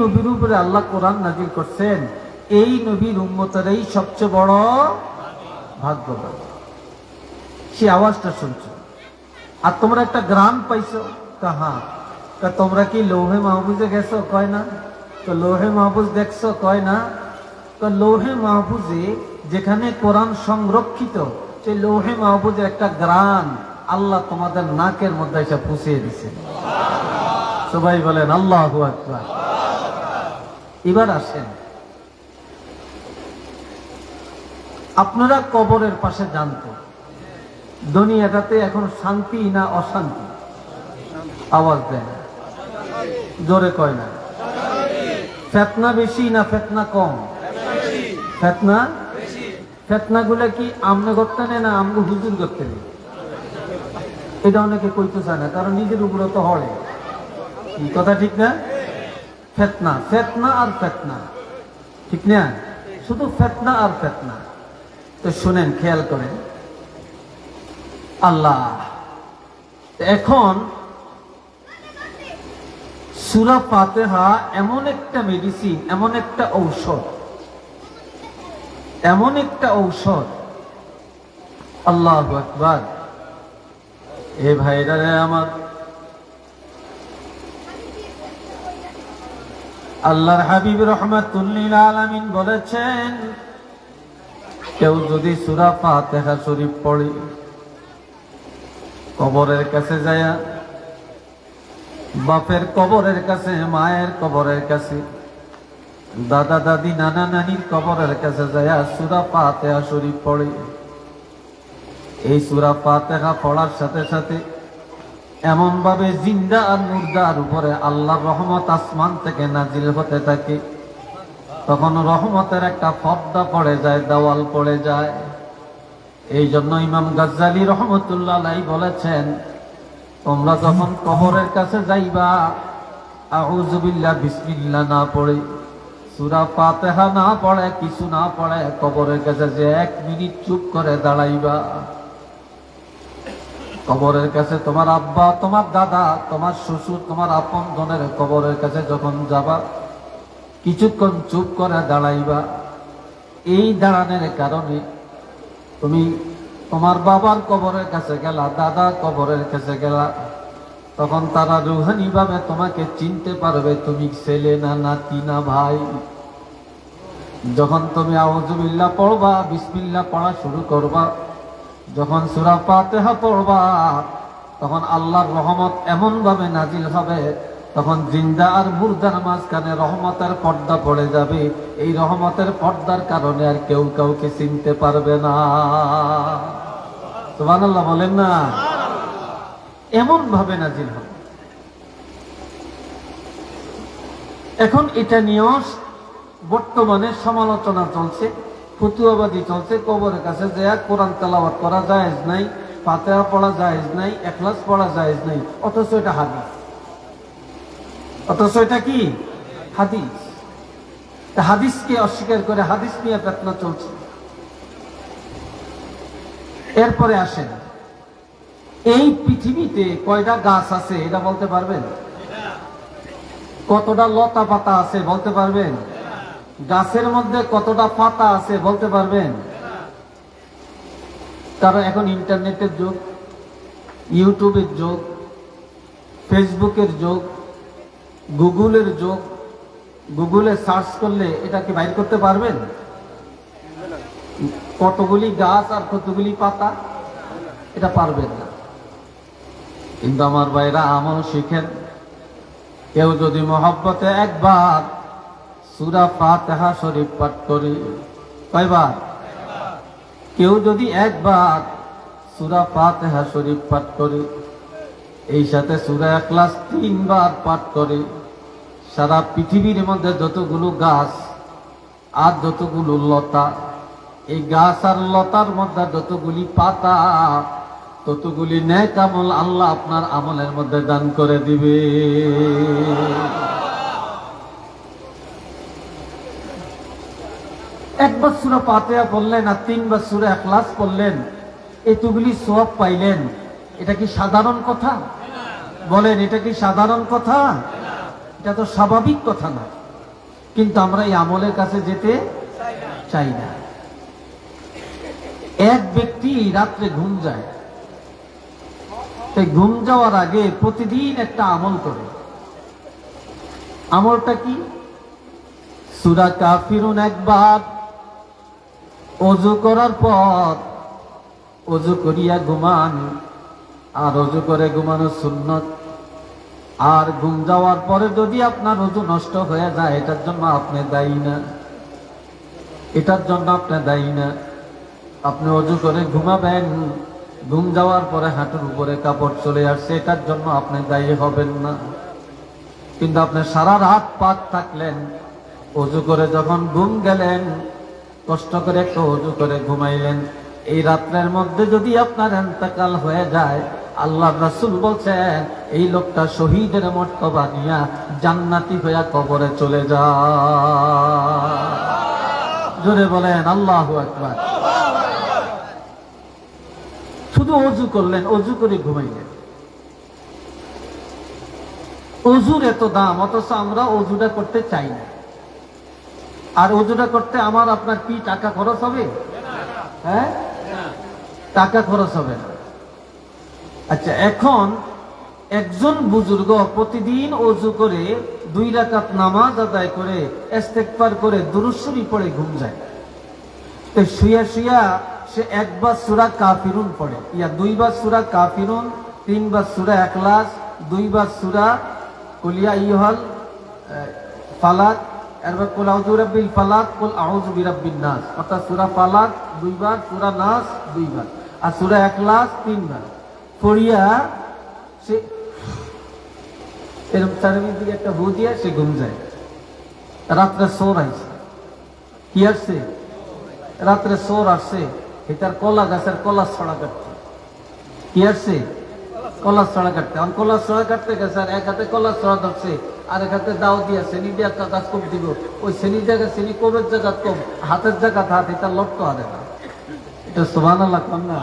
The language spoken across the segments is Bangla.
নবীর উপরে আল্লাহ কোরআন নাজিল করছেন, এই নবীর উম্মতেরই সবচেয়ে বড় ভাগ্যবান। সে আওয়াজটা শুনছো, আর তোমরা একটা গ্রাম পাইছো। কাহা? তোমরা কি লৌহে মাহফুজে গেছো? কয় না। তো লৌহে মাহফুজ দেখছো? কয় না। তো লৌহে মাহফুজে যেখানে কোরআন সংরক্ষিত, সেই লৌহে মাহফুজের একটা গ্রাম আল্লাহ তোমাদের নাকের মধ্যে এসে পুষিয়ে দিছে। সবাই বলেন আল্লাহু আকবার। এবার আসেন, আপনারা কবরের পাশে জানতো দুনিয়াটাতে এখন শান্তি না অশান্তি? আওয়াজ দেন, জোরে কয় না। ফেতনা বেশি না ফেতনা কম? ফেতনা। ফেতনা গুলা কি আমনে করতে নেই না আমগো হুজুর করতে নেই? এটা অনেকে কইতে চায় না, কারণ নিজের উপরে তো হড়ে। কথা ঠিক না? ফেতনা, ফেতনা আর ফেতনা, ঠিক না? শুধু ফেতনা আর ফেতনা। তো শুনেন, খেয়াল করেন, আল্লাহ এখন সূরা ফাতিহা এমন একটা মেডিসিন, এমন একটা ঔষধ, এমন একটা ঔষধ। আল্লাহু আকবার। এ ভাইরা রে আমার, আল্লাহর হাবিব রাহমাতুল লিল আলামিন বলেছেন, কেউ যদি সূরা ফাতিহা শরীফ পড়ে কবরের কাছে যায়, বাপের কবরের কাছে, মায়ের কবরের কাছে, দাদা দাদি নানা নানির কবরের কাছে যায় সূরা ফাতিহা শরীফ পড়ে, এই সূরা ফাতিহা পড়ার সাথে সাথে এমন ভাবে জিন্দা আর মুর্দার উপরে আল্লাহর রহমত আসমান থেকে নাজিল হতে থাকে। তখন রহমতের একটা পর্দা পড়ে যায়, দেওয়াল পড়ে যায়। এই জন্য ইমাম গাজ্জালী রহমতুল্লাহ আলাইহি বলেছেন, তোমরা যখন কবরের কাছে যাইবা, আউযু বিল্লাহ বিসমিল্লাহ না পড়ে, সূরা ফাতিহা না পড়ে, কিছু না পড়ে, কবরের কাছে যে 1 মিনিট চুপ করে দাঁড়াইবা। কবরের কাছে তোমার আব্বা, তোমার দাদা, তোমার শ্বশুর, তোমার আপন জনের কবরের কাছে যখন যাবা, কিছুক্ষণ চুপ করে দাঁড়াইবা। এই দাঁড়ানোর কারণে তুমি তোমার বাবার কবরের কাছে গেলা, দাদা কবরের কাছে গেলা, তখন তারা রুহানি ভাবে তোমাকে চিনতে পারবে তুমি ছেলে না নাতি না ভাই। যখন তুমি আউযু বিল্লাহ পড়বা, বিসমিল্লাহ পড়া শুরু করবা, যখন সূরা ফাতিহা পড়বা, তখন আল্লাহর রহমত এমন ভাবে নাজিল হবে, তখন জিন্দা আর মুর্দার মাঝখানে রহমতের পর্দা পড়ে যাবে। এই রহমতের পর্দার কারণে আর কেউ কাউকে চিনতে পারবে না। সুবহানাল্লাহ বলেন না? এমন ভাবে নাজিল হবে। এখন এটা নিয়েও বর্তমানে সমালোচনা চলছে, ফতুয়াবাদী চলছে। কবরের কাছে যায় কোরআন তেলাওয়াত করা জায়েজ নাই, ফাতিহা পড়া জায়েজ নাই, ইখলাস পড়া জায়েজ নাই, অথচ এটা হাদিস। অথচ এটা কি? হাদিস। হাদিসকে অস্বীকার করে হাদিস নিয়ে ফিতনা চলছে। এরপরে আসেন, এই পৃথিবীতে কয়টা গাছ আছে এটা বলতে পারবেন? কতটা লতা পাতা আছে বলতে পারবেন? গাছের মধ্যে কতটা পাতা আছে বলতে পারবেন? কারণ এখন ইন্টারনেটের যুগ, ইউটিউবের যুগ, ফেসবুকের যুগ, গুগলের যুগ। গুগলে সার্চ করলে এটা কি বাইর করতে পারবেন কতগুলি গাছ আর কতগুলি পাতা? এটা পারবেন না। কিন্তু আমার ভাইরা, আমল শিখেন। কেউ যদি মহব্বতে একবার সূরা ফাতিহা শরীফ পাঠ করে, কয়বার? কেউ যদি একবার সূরা ফাতিহা শরীফ পাঠ করে, এই সাথে সূরা ইখলাস 3 বার পাঠ করে, সারা পৃথিবীর মধ্যে যতগুলো গাছ আর যতগুলো লতা, এই গাছ আর লতার মধ্যে যতগুলি পাতা, ততগুলি নেক আমল আল্লাহ আপনার আমলের মধ্যে দান করে দিবে। একবার সূরা ফাতিহা পড়লেন আর 3 বার সূরা ইখলাস পড়লেন, এতগুলি সওয়াব পাইলেন। এটা কি সাধারণ কথা? বলেন, এটা কি সাধারণ কথা? এটা তো স্বাভাবিক কথা না। কিন্তু আমরা এই আমলের কাছে যেতে চাই না। এক ব্যক্তি রাত্রে ঘুম যায়, ঘুম যাওয়ার আগে প্রতিদিন একটা আমল করে। আমলটা কি? সূরা কাফিরুন একবার ওযু করার পর ওযু করিয়া ঘুমান, আর ওযু করে ঘুমানো সুন্নত। আর ঘুম যাওয়ার পরে যদি আপনার ওযু নষ্ট হয়ে যায়, এটার জন্য আপনি দায়ী না, এটার জন্য আপনি দায়ী না। আপনি ওযু করে ঘুমাবেন, ঘুম যাওয়ার পরে হাঁটুর উপরে কাপড় চলে আসছে, এটার জন্য আপনি দায়ী হবেন না। কিন্তু আপনি সারা রাত পাক থাকলেন, ওযু করে যখন ঘুম গেলেন, কষ্ট করে একটু ওযু করে ঘুমাইলেন, এই রাত্রের মধ্যে যদি আপনার ইন্তেকাল হয়ে যায়, আল্লাহর রাসূল বলছেন এই লোকটা শহীদের মর্তবা নিয়া জান্নাতি হইয়া কবরে চলে যায়। জোরে বলেন আল্লাহু আকবার। শুধু ওযু করলেন, ওযু করে ঘুমাইলেন। ওযুর এত দাম, অথচ আমরা ওযুটা করতে চাই না। আর ওযুটা করতে আমার আপনার কি টাকা খরচ হবে? হ্যাঁ, টাকা খরচ হবে না। আচ্ছা, এখন একজন বুজুর্গ প্রতিদিন ওযু করে 2 রাকাত নামাজ আদায় করে ইস্তেগফার করে দুরূদ শরীফ পড়ে ঘুম যায়। তো শুয়া শুয়া সে একবার সূরা কাফিরুন পড়ে, 2 বার সূরা কাফিরুন, 3 বার সূরা ইখলাস, 2 বার সূরা কুল ইয়া আইয়ুহাল ফালাক, এরপর কুল আউযু বিরাব্বিল ফালাক, কুল আউযু বিরাব্বিন নাস। অর্থাৎ সূরা ফালাক 2 বার, সূরা নাস 2 বার, আর সূরা ইখলাস 3 বার পড়িয়া সে এরকম চারিদিক দিকে একটা ভূ দিয়া সে ঘুম যায়। রাত্রে সোর আইছে, কি আসছে? রাত্রে সোর আসছে, এটার কলা গাছের কলা ছড়া কাটছে। কি আসছে? কলা ছড়া কাটতে। এখন কলা ছড়া কাটতে গেছে, আর এক হাতে কলা ছড়া ধরছে, আর এক হাতে দাও দিয়া শ্রেণী দিয়ে একটা গাছ কম দিব। ওই শ্রেণীর জায়গায় শ্রেণী, কোবের জায়গা কম, হাতের জায়গা হাত, এটা লড়তে পারে না। এটা সুবহানাল্লাহ কম না?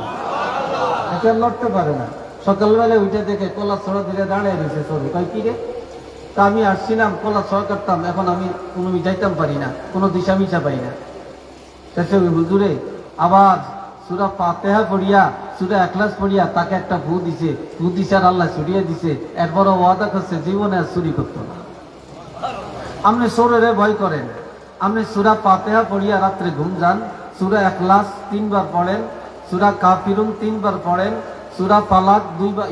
এটা লড়তে পারে না। সকালবেলায় উঠে দেখে কলা ছড়া দিলে দাঁড়িয়ে রয়েছে সরে, কয় কি রে? তা আমি আসছিলাম কলা ছড়া কাটতাম, এখন আমি কোনো যাইতাম পারি না, কোনো দিশা মিশা পাই না। শেষে ওই হুজুরে আবার সূরা ফাতিহা পড়িয়া, সূরা ইখলাস পড়িয়া তাকে একটা ফু দিছে, আর আল্লাহ ছড়িয়ে দিছে। এরপরও ওয়াদা করছে জীবনে আর চুরি করতো না। আপনি চোরেরে ভয় করেন, আপনি সূরা ফাতিহা পড়িয়া রাত্রে ঘুম যান, সূরা ইখলাস 3 বার পড়েন, সূরা কাফিরুন 3 বার পড়েন, সূরা ফালাক 2 বার,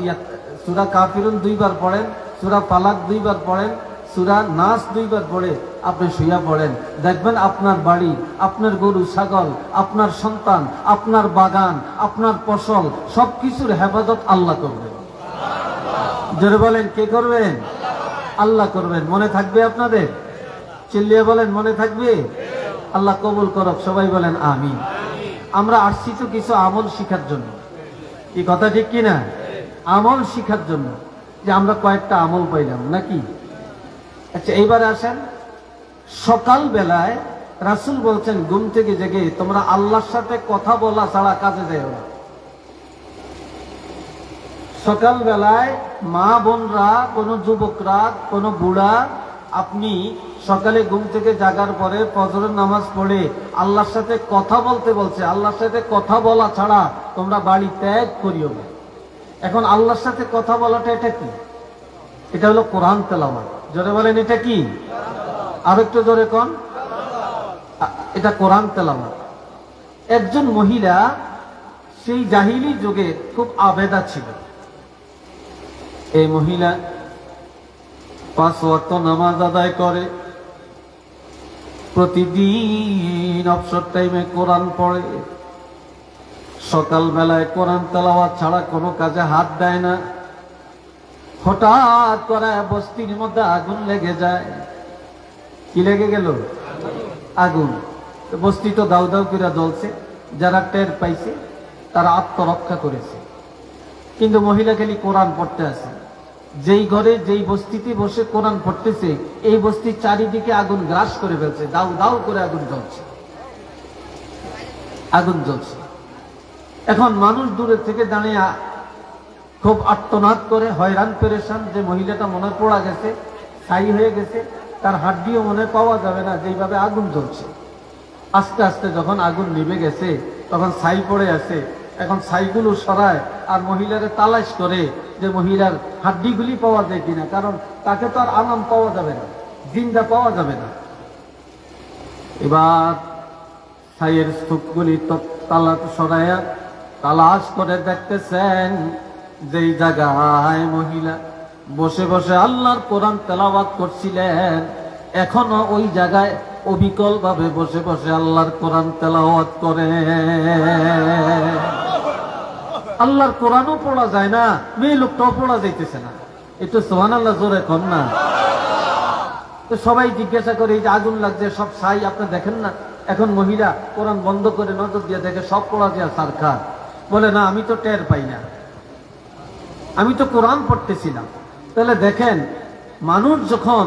সূরা কাফিরুন 2 বার পড়েন, সূরা ফালাক 2 বার পড়েন, সূরা নাস 2 বার পড়ে আপনি শুইয়া পড়েন। দেখবেন আপনার বাড়ি, আপনার গরু ছাগল, আপনার সন্তান, আপনার বাগান, আপনার ফসল সবকিছুর হেফাজত আল্লাহ করবেন। জোরে বলেন, কে করবেন? আল্লাহ করবেন। মনে থাকবে আপনাদের? চিল্লিয়ে বলেন, মনে থাকবে? আল্লাহ কবুল করুক, সবাই বলেন আমিন। আমরা আসছি তো কিছু আমল শিখার জন্য, এই কথা ঠিক কিনা? আমল শিখার জন্য, যে আমরা কয়েকটা আমল পাইলাম নাকি? আচ্ছা, এইবারে আসেন, সকাল বেলায় রাসূল বলছেন ঘুম থেকে জেগে তোমরা আল্লাহর সাথে কথা বলা ছাড়া কাজে যাও না। সকাল বেলায় মা বোনরা, কোন যুবকরা, কোন বুড়া, আপনি সকালে ঘুম থেকে জাগার পরে ফজরের নামাজ পড়ে আল্লাহর সাথে কথা বলতে বলছে, আল্লাহর সাথে কথা বলা ছাড়া তোমরা বাড়ি ত্যাগ করিও না। এখন আল্লাহর সাথে কথা বলাটা এটা কি? এটা হলো কোরআন তেলাওয়াত। জোরে বলেন, এটা কি? আর একটু জোরে কোন? এটা কোরআন তেলাওয়াত। একজন মহিলা সেই জাহিলি যুগে খুব আবেদা ছিল। এই মহিলা 5 ওয়াক্ত নামাজ আদায় করে, প্রতিদিন অবসর টাইমে কোরআন পড়ে, সকাল বেলায় কোরআন তেলাওয়াত ছাড়া কোনো কাজে হাত দেয় না। হঠাৎ করে বস্তির মধ্যে আগুন লেগে যায়। কি লেগে গেল? আগুন। বস্তি তো দাউ দাউ করে জ্বলছে, যারা টের পাইছে তারা আত্মরক্ষা করেছে। কিন্তু মহিলা খালি কোরআন পড়তে আছে। যেই ঘরে, যেই বস্তিতে বসে কোরআন পড়তেছে, এই বস্তির চারিদিকে আগুন গ্রাস করে ফেলছে, দাউ দাউ করে আগুন জ্বলছে, আগুন জ্বলছে। এখন মানুষ দূরে থেকে দাঁড়িয়ে খুব আর্তনাদ করে, হয়রান পেরেশান, যে মহিলাটা মনে পড়া গেছে, ছাই হয়ে গেছে, তার হাড্ডিও মনে পাওয়া যাবে না, যেইভাবে আগুন জ্বলছে। আস্তে আস্তে যখন আগুন নিভে গেছে তখন ছাই পড়ে আছে, এখন ছাইগুলো সরায় আর মহিলারে তালাশ করে যে মহিলার হাড্ডিগুলি পাওয়া যায় কিনা, কারণ তাকে তো আর আরাম পাওয়া যাবে না, জিন্দা পাওয়া যাবে না। এবার ছাইয়ের স্তূপগুলি তালা সরাইয়া তালাশ করে দেখতেছেন যেই জায়গায় মহিলা বসে বসে আল্লাহর কোরআন তেলাওয়াত করছিলেন, এখনো ওই জায়গায় অবিকল ভাবে বসে বসে আল্লাহর কোরআন তেলাওয়াত করে। আল্লাহর কোরআনও পড়া যায় না, মেয়ে লোকটাও পড়া যাইতেছে না। একটু সুবহানাল্লাহ জোরে কম না? তো সবাই জিজ্ঞাসা করে, এই যে আগুন লাগছে সব ছাই আপনি দেখেন না? এখন মহিলা কোরআন বন্ধ করে নজর দিয়ে দেখে সব পড়া যায় সরকার। বলে না, আমি তো টের পাই না, আমি তো কোরআন পড়তেছিলাম। তাহলে দেখেন, মানুষ যখন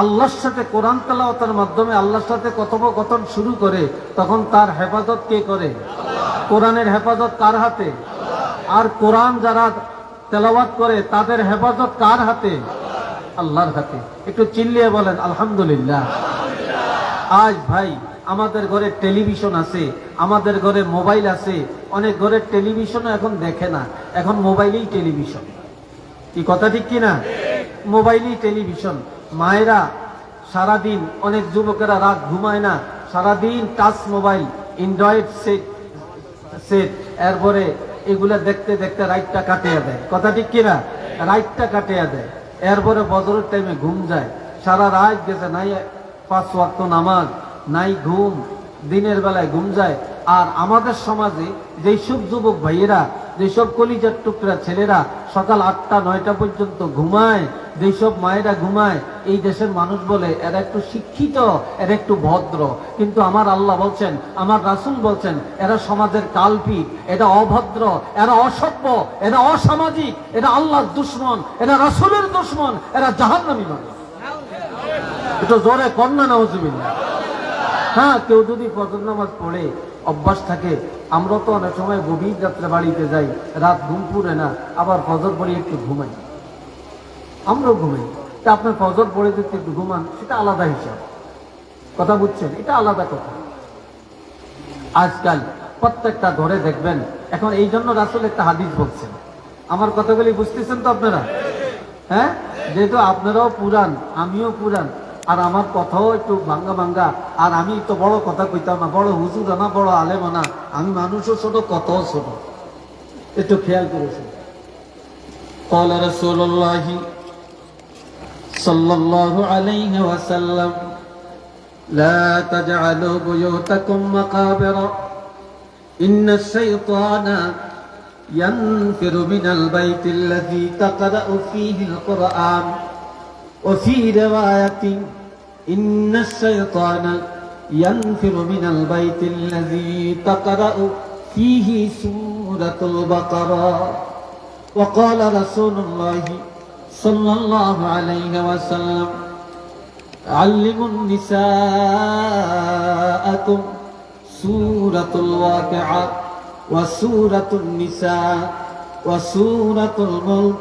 আল্লাহর সাথে কোরআন তেলাওয়াতের মাধ্যমে আল্লাহর সাথে কথোপকথন শুরু করে, তখন তার হেফাজত কে করে? কোরআনের হেফাজত কার হাতে? আর কোরআন যারা তেলাওয়াত করে তাদের হেফাজত কার হাতে? আল্লাহর হাতে। একটু চিল্লিয়ে বলেন আলহামদুলিল্লাহ। আজ ভাই আমাদের ঘরে টেলিভিশন আছে, আমাদের ঘরে মোবাইল আছে, অনেক ঘরের টেলিভিশনও এখন দেখে না, এখন মোবাইলেই টেলিভিশন। কি কথা ঠিক কিনা? মোবাইলেই টেলিভিশন। মায়েরা সারাদিন, অনেক যুবকেরা রাত ঘুমায় না, সারাদিন টাচ মোবাইল, অ্যান্ড্রয়েড সেট, এরপরে এগুলা দেখতে দেখতে রাইটটা কাটিয়ে দেয়। কথা ঠিক কিনা? রাইটটা কাটিয়ে দেয়, এরপরে বজরের টাইমে ঘুম যায়। সারা রাত গেছে, নাই 5 ওয়াক্ত নামাজ, নাই ঘুম, দিনের বেলায় ঘুম যায়। আর আমাদের সমাজে যেসব যুবক ভাইয়েরা, যেসব কলিজার টুকরা ছেলেরা সকাল 8টা 9টা পর্যন্ত ঘুমায়, যেসব মায়েরা ঘুমায়, এই দেশের মানুষ বলে এরা একটু শিক্ষিত, এরা একটু ভদ্র। কিন্তু আমার আল্লাহ বলছেন, আমার রাসূল বলছেন, এরা সমাজের কালপিট, এরা অভদ্র, এরা অসভ্য, এরা অসামাজিক, এরা আল্লাহর দুশমন, এরা রাসূলের দুশমন, এরা জাহান্নামী মানুষ। একটু জোরে কন্যা নাউজুবিল্লাহ। হ্যাঁ, কেউ যদি ফজর নামাজ পড়ে অভ্যাস থাকে, আমরা তো অনেক সময় গভীর রাত্রে বাড়িতে যাই, রাত ঘুম পুরে না, আবার ফজর পড়ে একটু ঘুমাই, আমরাও ঘুমাই। তা আপনার ফজর পড়ে যদি একটু ঘুমান, সেটা আলাদা হিসাব, কথা বুঝছেন? এটা আলাদা কথা। আজকাল প্রত্যেকটা ঘরে দেখবেন, এখন এই জন্য রাসূল একটা হাদিস বলছেন, আমার কথাগুলি বুঝতেছেন তো আপনারা? হ্যাঁ, যেহেতু আপনারাও পুরান, আমিও পুরান, আর আমার কথাও একটু ভাঙ্গা ভাঙ্গা, আর আমি তো বড় কথা কইতাম না, বড় হুজুর না, বড় আলেম না, আমি মানুষও ছোট, কথাও ছোট। একটু খেয়াল করেছেন। قال رسول الله صلى الله عليه وسلم لا تجعلوا بيوتكم مقابر إن الشيطان ينفر من البيت الذي تقرأ فيه القرآن وفي رواية إن الشيطان ينفر من البيت الذي تقرأ فيه سورة البقرة وقال رسول الله صلى الله عليه وسلم علموا نساءكم سورة الواقعة وسورة النساء وسورة الملك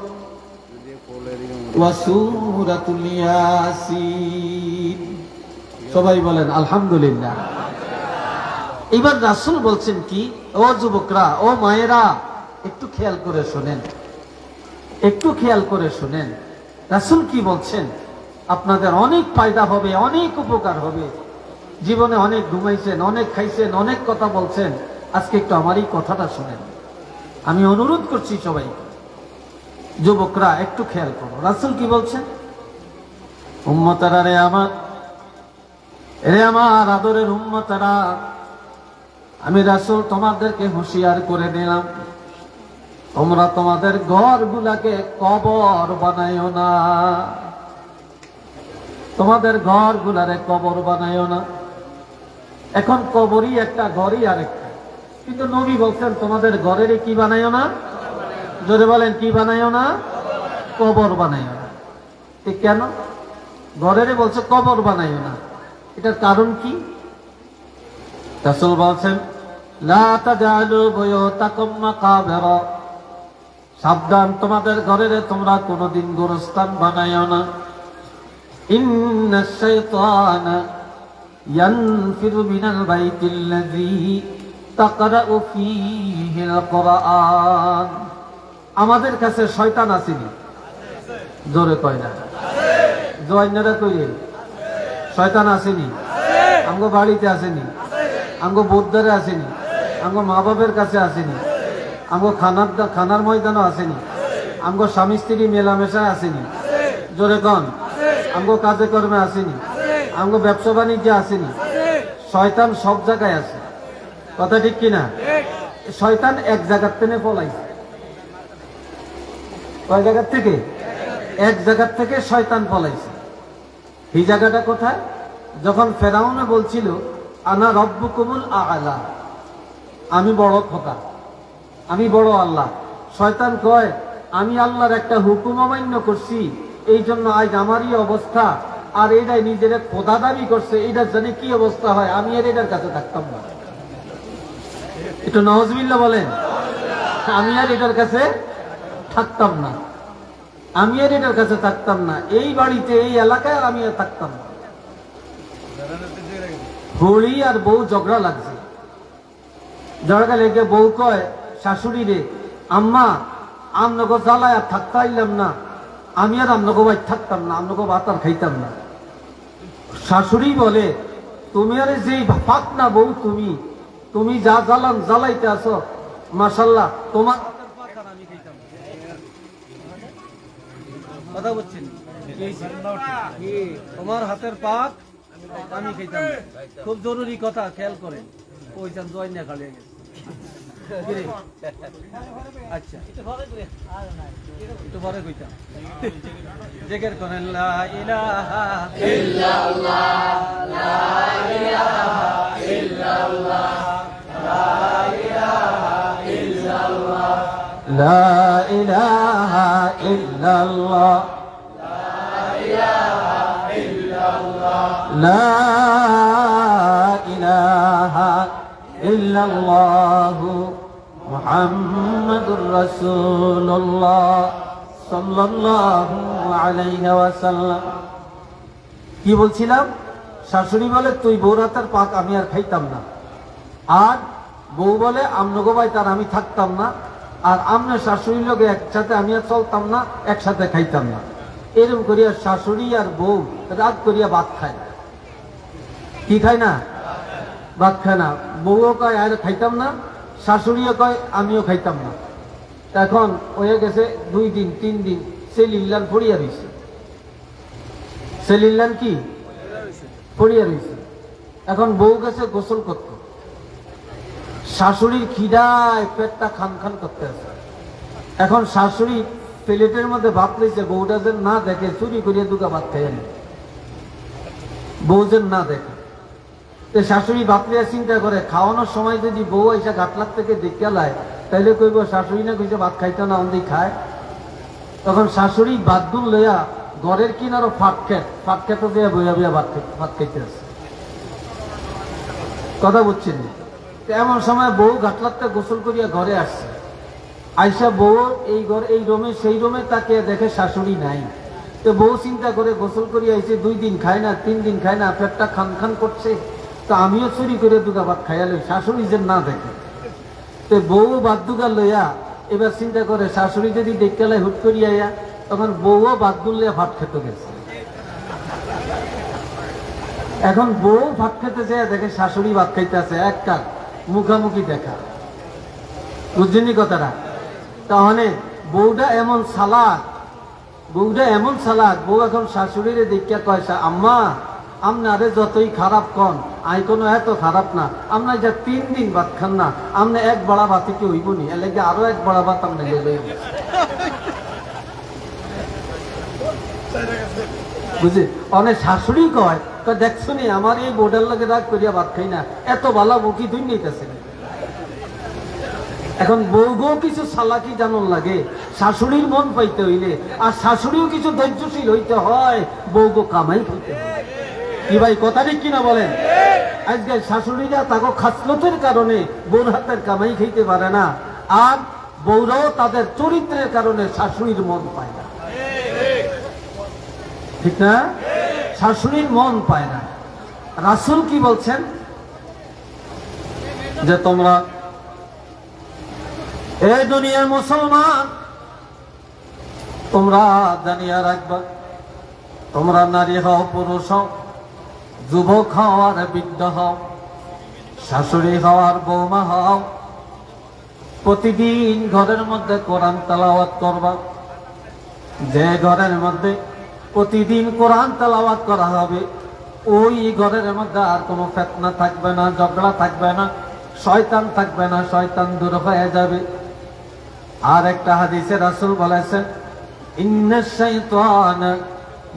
وسورة الياسين। সবাই বলেন আলহামদুলিল্লাহ। এবার রাসূল বলছেন কি, ও যুবকরা, ও মায়েরা, একটু খেয়াল করে শোনেন, একটু খেয়াল করে শোনেন। রাসূল কি বলছেন? আপনাদের অনেক ফায়দা হবে, অনেক উপকার হবে। জীবনে অনেক ঘুমাইছেন, অনেক খাইছেন, অনেক কথা বলছেন, আজকে একটু আমার এই কথাটা শোনেন। আমি অনুরোধ করছি সবাই, যুবকরা একটু খেয়াল করো। রাসূল কি বলছেন? উম্মতেরা রে আমার, রে আমার আদরের উম্মতেরা, আমি রাসূল তোমাদেরকে হুঁশিয়ার করে দিলাম, তোমরা তোমাদের ঘরগুলাকে কবর বানাইও না, তোমাদের ঘরগুলারে কবর বানাইও না। এখন কবরই একটা, ঘরই আরেকটা, কিন্তু নবী বলছেন তোমাদের ঘরের কি বানাইও না? জোরে বলেন, কি বানাইও না? কবর বানাইও না। ঠিক কেন ঘরের বলছে কবর বানাইও না? এটার কারণ কি? রাসূল বলছেন লা তাজালু বুয়ুতাকুম মাকাবিরা, সাবধান, তোমাদের ঘরের তোমরা কোনোদিন গোরস্থান বানাইও না। ইন্নাশ শাইতানা ইয়ানফিরু মিনাল বাইতিল্লাযী তাকরাউ ফীহিল কুরআন। আমাদের কাছে শয়তান আসেনি, জোরে কয় না, জয়নারা কইরে শয়তান আসেনি, আমগো বাড়িতে আসেনি, আমগো বোদ্দারে আসেনি, আমগো মা বাবার কাছে আসেনি, আমগো খানার ময়দানও আসেনি, আমগো স্বামী স্ত্রী মেলামেশায় আসেনি, জোরে কন, আমগো কাজে কর্মে আসেনি, আমগো ব্যবসা বাণিজ্যে আসেনি। শয়তান সব জায়গায় আছে, কথা ঠিক কিনা? শয়তান এক জায়গার থেকে পলাইছে। কয় জায়গার থেকে? এক জায়গার থেকে শয়তান পলাইছে। এই জায়গাটা কোথায়? যখন ফেরাউনে বলছিল আনা রব্বুকুমুল আ'লা, আমি বড় খোদা, আমি বড় আল্লাহ। শয়তান কয় আমি আল্লাহর একটা হুকুম অমান্য করছি, এই জন্য আজ আমারই অবস্থা। আর এটাই নিজের খোদা দাবি করছে, এটার জানি কি অবস্থা হয়, আমি আর এটার কাছে থাকতাম না। একটু নওয়াজবিল্লাহ বলেন। আমি আর এটার কাছে থাকতাম না, আমি আর এটার কাছে থাকতাম না, এই বাড়িতে এই এলাকায় আর আমি আর থাকতাম না। হরি আর বউ ঝগড়া লাগছে, ঝগড়া লেগে বউ কয় শাশুড়ি রে, আম্মা আমনগো জ্বালায় আর থাকতে পারলাম না, আমি আর আমনগো ভাই থাকতাম না, আমনগো ভাত আর খাইতাম না। শাশুড়ি বলে তুমি আরে যেই পাক না বউ, তুমি যা জ্বালান জ্বালাইতে আসো, মাশাল্লাহ তোমার কথা বলছেন, তোমার হাতের পাক আমি খাইতাম। খুব জরুরি কথা, খেয়াল করেন। ওই যান জয় না খালি গেছে। আচ্ছা একটু পরে কইতাম। জিকির করেন লা ইলাহা ইল্লাল্লাহ, লা ইলাহা ইল্লাল্লাহ, লা ইলাহা ইল্লাল্লাহ, লা ইলাহা ইল্লাল্লাহ, লা ইলাহা ইল্লাল্লাহু মুহাম্মাদুর রাসূলুল্লাহ সাল্লাল্লাহু আলাইহি ওয়াসাল্লাম। কি বলছিলাম? শাশুড়ি বলে তুই বউর হাতের পাক আমি আর খাইতাম না, আর বউ বলে আমনগো ভাই তার আমি থাকতাম না, আর আমনে শাশুড়ির লোকে একসাথে আমি আর চলতাম না, একসাথে খাইতাম না। এরকম করিয়া শাশুড়ি আর বউ রাগ করিয়া ভাত খায় না। কি খায় না? ভাত খায় না। বউও কয় আর খাইতাম না, শাশুড়িও কয় আমিও খাইতাম না। এখন হয়ে গেছে 2 দিন 3 দিন, সেলিল্লান পড়িয়া রয়েছে। সেলিল্লান কি পড়িয়া রয়েছে। এখন বউ গেছে গোসল করতে, শাশুড়ির খিদায় পেটটা খান খান করতে আছে। এখন শাশুড়ি প্লেটের মধ্যে ভাত লইছে, বউটা যেন না দেখে চুরি করিয়া দুটা ভাত খাইয়া নেয়, বউ যেন না দেখে। শাশুড়ি ভাত লইয়া চিন্তা করে খাওয়ানোর সময় যদি বউ এসে ঘাটলার থেকে দেখে লায়, তাইলে কইব শাশুড়ি না কইছে ভাত খাইতে না, অন্দি খায়। তখন শাশুড়ি বাদগুন লইয়া ঘরের কিনারও ফাঁক খেতে দিয়ে বইয়া বইয়া ভাত খাইতে আছে। কথা বুঝছেন? এমন সময় বউ ঘাটলাতে গোসল করিয়া ঘরে আসছে। আইসা বউ এই রুমে সেই রুমে তাকে দেখে শাশুড়ি নাই। তো বউ চিন্তা করে গোসল করিয়া আইসে, 2 দিন খায় না 3 দিন খায় না, পেটটা খান খান করছে, তো আমিও চুরি করে দুগা ভাত খাইয়া লই, শাশুড়ি যে না দেখে। তো বউ ভাত দুগা লইয়া এবার চিন্তা করে শাশুড়ি যদি দেখতে লাই হুট করিয়া, তখন বউও ভাত দুলিয়া ভাত খেতে গেছে। এখন বউ ভাত খেতে যায়, দেখে শাশুড়ি ভাত খাইতে আছে, এক কাজ মুখামুখি দেখা। বুঝছেনি কথাটা? তাহলে বউটা এমন চালাক, বউ এখন শাশুড়ির দেখিয়া কয় আম্মা আমনারে যতই খারাপ কন, আই কোনো এত খারাপ না, আমনা যা 3 দিন ভাত খান না, আমনে এক বড়া ভাতে কি হইব নি, এর লাগে আরো এক বড়া ভাত আমনে লইবে। বুঝলি? অনেক শাশুড়ি কয় দেখছো নি আমার এই বোর্ডের লাগে রাগ করিয়া ভাত খাই না, এত ভালো বুকি দুই নিতেছে। এখন বউগো কিছু চালাকি জানার লাগে, শাশুড়ির মন পাইতে হইলে, আর শাশুড়িও কিছু ধৈর্যশীল হইতে হয়, বউগো কামাই খাইতে হয়। কি ভাই কথা ঠিক কিনা বলেন? আজকে শাশুড়িরা তাকে খাসলতের কারণে বউর হাতের কামাই খাইতে পারে না, আর বউরাও তাদের চরিত্রের কারণে শাশুড়ির মন পায় না। ঠিক না? শাশুড়ির মন পায় না। রাসূল কি বলছেন যে তোমরা এই দুনিয়ার মুসলমান, তোমরা জানিয়া রাখবা, তোমরা নারী হও পুরুষ হও, যুবক হও আর বৃদ্ধ হও, শাশুড়ি হও আর বৌমা হও, প্রতিদিন ঘরের মধ্যে কোরআন তেলাওয়াত করবা। যে ঘরের মধ্যে প্রতিদিন কোরআন তেলাওয়াত করা হবে ওই ঘরের মধ্যে আর কোনো ফিতনা থাকবে না, ঝগড়া থাকবে না, শয়তান থাকবে না, শয়তান দূর হয়ে যাবে। আর একটা হাদিসে রাসূল বলেছেন, ইন্নাশ শাইতানা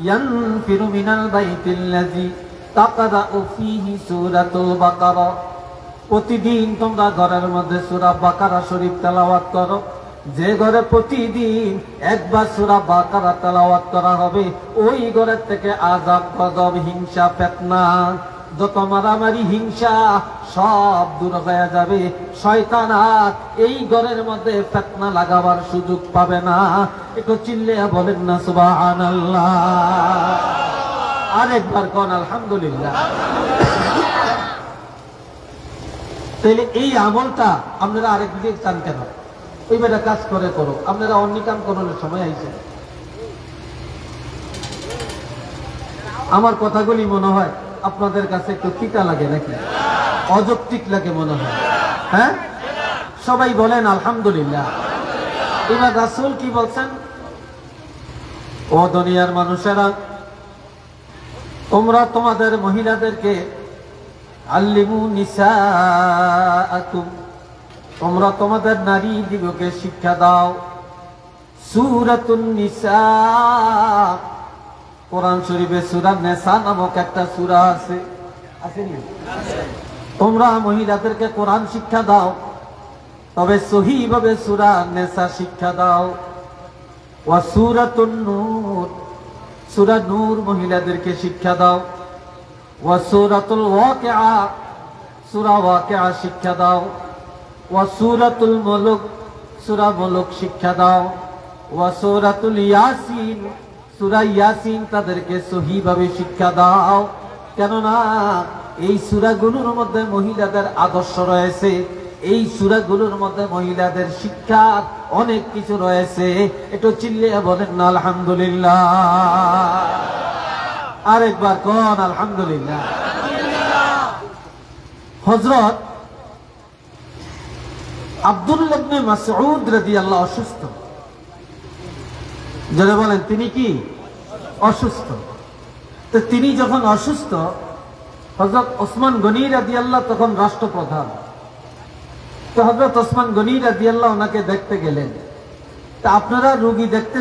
ইয়ানফিরু মিনাল বাইতিল্লাযী তাকরাউ ফীহি সূরাতুল বাকারা। প্রতিদিন তোমরা ঘরের মধ্যে সূরা বাকারা শরীফ তেলাওয়াত করো। যে ঘরে প্রতিদিন একবার সূরা বাকারা তেলাওয়াত করা হবে ওই ঘরের থেকে আযাব, গজব, হিংসা, ফিতনা, যত মারামারি, হিংসা সব দূর হয়ে যাবে। শয়তান আর এই ঘরের মধ্যে ফিতনা লাগাবার সুযোগ পাবে না। একটু চিল্লিয়ে বলেন না সুবহানাল্লাহ। আরেকবার কোন আলহামদুলিল্লাহ। তাহলে এই আমলটা আপনারা আরেক দিকে চান কেন? ওই বেটা কাজ করে করো, আপনারা অন্য কাম করার সময় আইছে। আমার কথাগুলি মনে হয় আপনাদের কাছে একটু তিতা লাগে নাকি, অযৌক্তিক লাগে মনে হয়? হ্যাঁ, সবাই বলেন আলহামদুলিল্লাহ। এবার রাসূল কি বলছেন, ও দুনিয়ার মানুষেরা, তোমরা তোমাদের মহিলাদেরকে আল্লিমু নিসাআকুম, তোমরা তোমাদের নারী দিগকে শিক্ষা দাও। সূরাতুন নিসা, কোরআন শরীফে সূরা নিসা নামক একটা সূরা আছে, আসেনি? তোমরা মহিলাদেরকে কোরআন শিক্ষা দাও, তবে সহিভাবে সূরা নিসা শিক্ষা দাও। ওয়া সূরাতুন নূর, সূরা নূর মহিলাদেরকে শিক্ষা দাও। ওয়া সূরাতুল ওয়াকিআ, সূরা ওয়াকিআ শিক্ষা দাও। ওয়া সূরাতুল মুলক, সূরা মুলক শিক্ষা দাও। ওয়া সূরাতুল ইয়াসিন, সূরা ইয়াসিন তাদেরকে সহিভাবে শিক্ষা দাও। কেননা এই সূরাগুলোর মধ্যে মহিলাদের আদর্শ রয়েছে, এই সূরাগুলোর মধ্যে মহিলাদের শিক্ষার অনেক কিছু রয়েছে। একটু চিল্লিয়ে বলেন না আলহামদুলিল্লাহ। আরেকবার কোন আলহামদুলিল্লাহ। হযরত আব্দুল্লাহ ইবনে মাসউদ রাদিয়াল্লাহু অসুস্থ। যারা বলেন তিনি কি অসুস্থ? তো তিনি যখন অসুস্থ, হযরত ওসমান গনি রাদিয়াল্লাহু তখন রাষ্ট্রপ্রধান। তো হযরত ওসমান গনি রাদিয়াল্লাহু ওনাকে দেখতে গেলেন। তা আপনারা রোগী দেখতে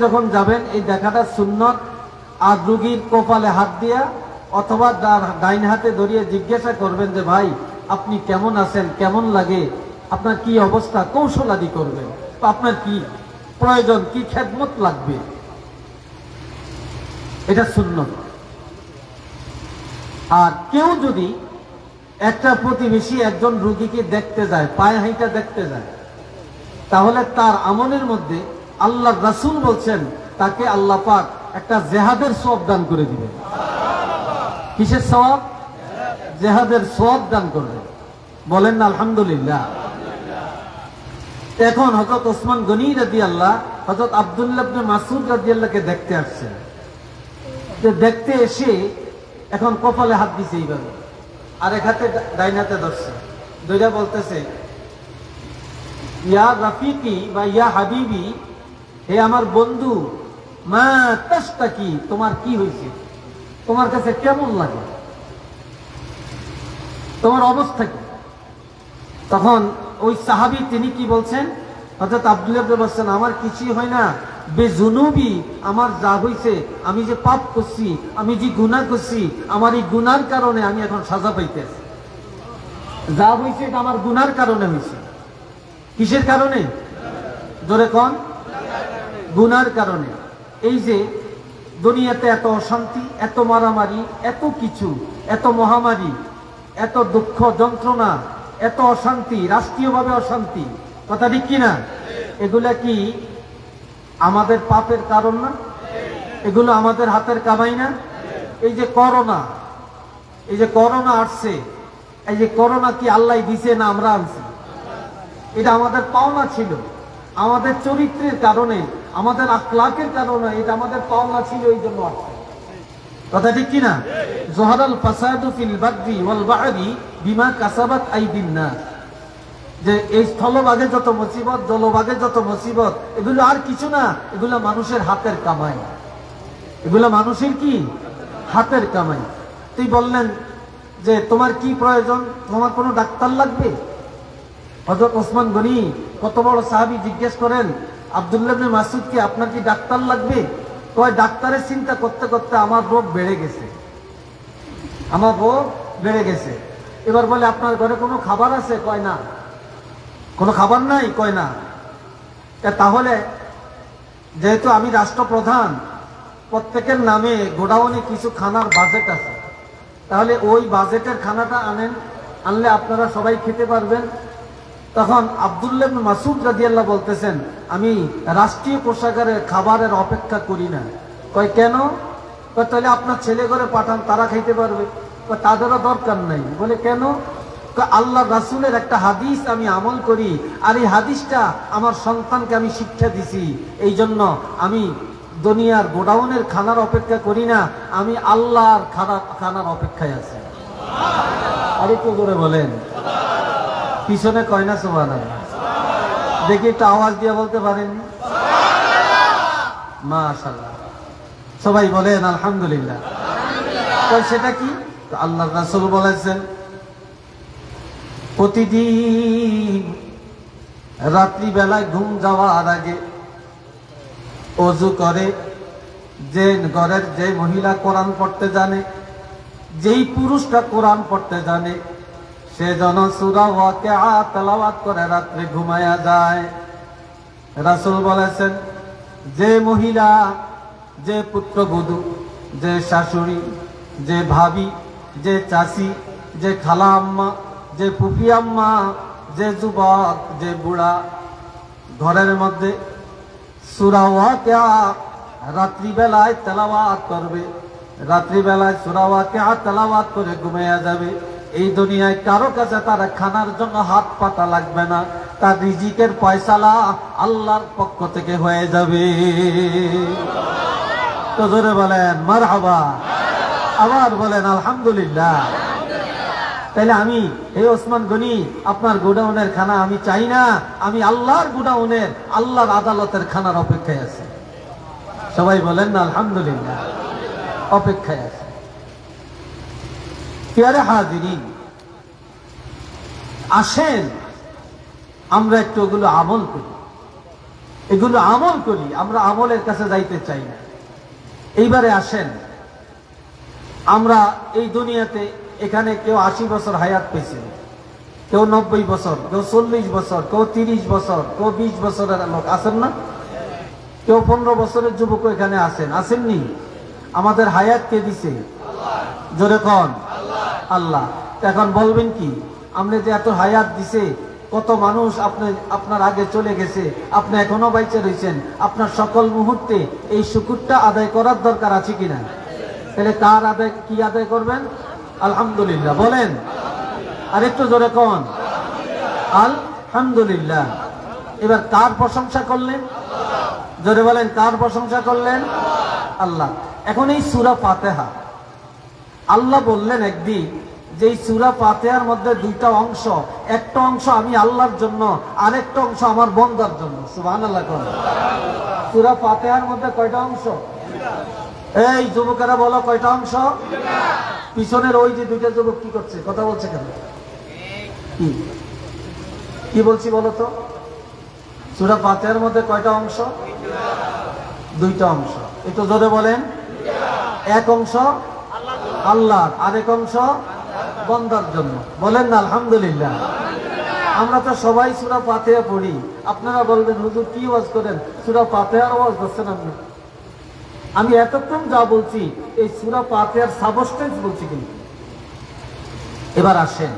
যখন যাবেন, এই দেখাটা সুন্নত। আর রোগীর কপালে হাত দিয়া অথবা ডাইন হাতে ধরিয়ে জিজ্ঞাসা করবেন যে ভাই আপনি কেমন আছেন, কেমন লাগে, আপনার কি অবস্থা, কৌশলাদি করবেন, আপনার কি প্রয়োজন, কি খেদমত লাগবে, এটা সুন্নত। আর কেউ যদি একটা প্রতিবেশী একজন রোগীকে দেখতে যায়, পায়ে হাইটা দেখতে যায়, তাহলে তার আমলের মধ্যে আল্লাহর রাসূল বলছেন তাকে আল্লাহ পাক একটা জিহাদের সওয়াব দান করে দিবেন। কিসের সওয়াব? জিহাদের সওয়াব দান করবেন। বলেন না আলহামদুলিল্লাহ। এখন হযরত ওসমান গনি রাদিয়াল্লাহু হযরত আব্দুল্লাহ ইবনে মাসউদ রাদিয়াল্লাহকে দেখতে আসছেন। যে দেখতে এসে এখন কপালে হাত দিছে এইভাবে, আর এক হাতে ডাইন হাতে ধরছে, দুইটা বলতেছে ইয়া রাফিকি বা ইয়া হাবিবি, হে আমার বন্ধু, মা তাশতাকি, তোমার কি হয়েছে, তোমার কাছে কেমন লাগে, তোমার অবস্থা কি? তখন ওই সাহাবী তিনি কি বলছেন, হযরত আব্দুল্লাহ ইবনে বলছেন আমার কিছুই হয় না, বেজুনুবি, আমার যা হইছে, আমি যে পাপ করছি, আমি যে গুনাহ করছি, আমার এই গুনার কারণে আমি এখন সাজা পাইতেছি। যা হইছে এটা আমার গুনার কারণে হইছে। কিসের কারণে? জোরে কোন? গুনার কারণে। এই যে দুনিয়াতে এত অশান্তি, এত মারামারি, এত কিছু, এত মহামারী, এত দুঃখ যন্ত্রণা, এত অশান্তি, রাষ্ট্রীয়ভাবে অশান্তি, কথা ঠিক কিনা? এগুলা কি আমাদের পাপের কারণ না? এগুলো আমাদের হাতের কামাই না? এই যে করোনা আসছে, এই যে করোনা কি আল্লাহ দিছে না আমরা আনছি? এটা আমাদের পাওনা ছিল, আমাদের চরিত্রের কারণে, আমাদের আখলাকের কারণে এটা আমাদের পাওনা ছিল, এই জন্য আসছে। কথা ঠিক কিনা? জোহরাল ফাসাদু ফিল বাররি ওয়াল বাহরি বিমা কাসাবাত আইদিন নাস। যে এই স্থলভাগে যত মুসিবত, জলভাগে যত মুসিবত, এগুলো আর কিছু না, এগুলো মানুষের হাতের কামাই। এগুলো মানুষের কি? হাতের কামাই। তুই বললেন যে তোমার কি প্রয়োজন, তোমার কোনো ডাক্তার লাগবে? হযরত ওসমান গনি কত বড় সাহাবী জিজ্ঞেস করেন আব্দুল্লাহ ইবনে মাসউদকে, আপনার কি ডাক্তার লাগবে? কয় ডাক্তারের চিন্তা করতে করতে আমার রোগ বেড়ে গেছে, আমার রোগ বেড়ে গেছে। এবার বলে আপনার ঘরে কোনো খাবার আছে? কয় না। কোনো খাবার নাই? কয় না। তাহলে যেহেতু আমি রাষ্ট্রপ্রধান, প্রত্যেকের নামে গোডাউনে কিছু খানার বাজেট আছে, তাহলে ওই বাজেটের খানাটা আনেন, আনলে আপনারা সবাই খেতে পারবেন। তখন আব্দুল্লাহ ইবনে মাসউদ রাদিয়াল্লাহু বলতেছেন, আমি রাষ্ট্রীয় কোষাগারের খাবারের অপেক্ষা করি না। কয় কেন? কয় তাহলে আপনার ছেলে ঘরে পাঠান, তারা খাইতে পারবে। কয় তাদেরও দরকার নাই। বলে কেন? কয় আল্লাহ রাসূলের একটা হাদিস আমি আমল করি, আর এই হাদিসটা আমার সন্তানকে আমি শিক্ষা দিছি, এই জন্য আমি দুনিয়ার গোডাউনের খানার অপেক্ষা করি না, আমি আল্লাহর খানার অপেক্ষায় আছি। আর একটু জোরে বলেন। পিছনে কয় না সুবহানাল্লাহ? দেখি একটু আওয়াজ দিয়ে বলতে পারেন মাশাআল্লাহ। সবাই বলেন আলহামদুলিল্লাহ। সেটা কি? আল্লাহর রাসূল বলেছেন, প্রতিদিন রাত্রি বেলায় ঘুম যাওয়ার আগে ওযু করে যে ঘরের যে মহিলা কোরআন পড়তে জানে, যেই পুরুষটা কোরআন পড়তে জানে, সে যেন সূরা ওয়াকিয়া তেলাওয়াত করে রাত্রে ঘুমায়া যায়। রাসূল বলেছেন, যে মহিলা, যে পুত্রবধূ, যে শাশুড়ি, যে ভাবি, যে চাচি, যে খালা আম্মা, যে ফুফি আম্মা, যে যুবক, যে বুড়া ঘরের মধ্যে সূরা ওয়াকিয়া রাত্রিবেলায় তেলাওয়াত করবে, রাত্রিবেলায় সূরা ওয়াকিয়া তেলাওয়াত করে ঘুমায়া যাবে, এই দুনিয়ায় কারো কাছে তার খানার জন্য হাত পাতা লাগবে না, তার রিজিকের ফয়সালা আল্লাহর পক্ষ থেকে হয়ে যাবে। তো জোরে বলেন মারহাবা, আবার বলেন আলহামদুলিল্লাহ। তাইলে আমি এই ওসমান গনি আপনার গোডাউনের খানা আমি চাই না, আমি আল্লাহর গোডাউনের, আল্লাহর আদালতের খানার অপেক্ষায় আছি। সবাই বলেন না আলহামদুলিল্লাহ, অপেক্ষায় আছে। প্রিয় হাজিরিন, আসেন আমরা একটু ওগুলো আমল করি, এগুলো আমল করি। আমরা আমলের কাছে যাইতে চাই না। এইবারে আসেন, আমরা এই দুনিয়াতে এখানে কেউ 80 বছর হায়াত পেয়েছে, কেউ 90 বছর, কেউ 40 বছর, কেউ 30 বছর, কেউ 20 বছরের লোক আছেন না? কেউ 15 বছরের যুবক এখানে আছেন, আসেননি? আমাদের হায়াত কে দিছে? জোরে কন আল্লাহ। এখন বলবেন কি, আপনি যে এত হায়াত দিছে, কত মানুষ আপনার আগে চলে গেছে, আপনি এখনো বাইচে রয়েছেন, আপনার সকল মুহূর্তে এই শুকরটা আদায় করার দরকার আছে কিনা? তাহলে কার আদায়, কি আদায় করবেন? আলহামদুলিল্লাহ বলেন, আর একটু জোরে কন আলহামদুলিল্লাহ। এবার কার প্রশংসা করলেন? জোরে বলেন, কার প্রশংসা করলেন? আল্লাহ। এখন এই সূরা ফাতিহা, আল্লাহ বললেন একদিন যে এই সূরা ফাতিহার মধ্যে দুইটা অংশ, একটা অংশ আমি আল্লাহর জন্য, আরেকটা অংশ আমার বান্দার জন্য। সুবহানাল্লাহ। সূরা ফাতিহার মধ্যে কয়টা অংশ? এই যুবকেরা বলো কয়টা অংশ? পিছনের ওই যে দুইটা যুবক কি করছে, কথা বলছে কেন? কি বলছি বলো তো? সূরা ফাতিহার মধ্যে কয়টা অংশ? দুইটা অংশ। একটু জোরে বলেন। এক অংশ আল্লাহর, আরেক অংশ বান্দার জন্য। বলেন না আলহামদুলিল্লাহ। আমরা তো সবাই সূরা ফাতিহা পড়ি। আপনারা বলবেন হুজুর কি ওয়াজ করেন, সূরা ফাতিহার ওয়াজ করছেন আপনি? আমি এতক্ষণ যা বলছি এই সূরা ফাতিহার সাবস্টেন্স বলছি। কিন্তু এবার আসেন,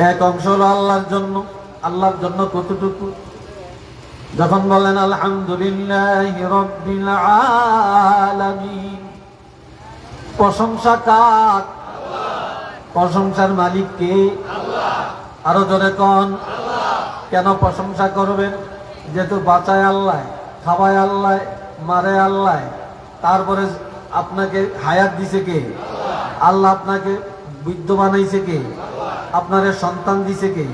এক অংশ হলো আল্লাহর জন্য। আল্লাহর জন্য কতটুকু? যখন বলেন আলহামদুলিল্লাহি রাব্বিল আলামিন, প্রশংসা কার? প্রশংসার মালিক কে? আরো জোরে কোন। কেন প্রশংসা করবেন? যেহেতু বাঁচায় আল্লাহ, খাওয়ায় আল্লাহ, মারে আল্লাহ, তারপরে আপনাকে হায়াত দিছে কে? আল্লাহ। আপনাকে বৃদ্ধ বানাইছে কে? আপনারে সন্তান দিছে কে?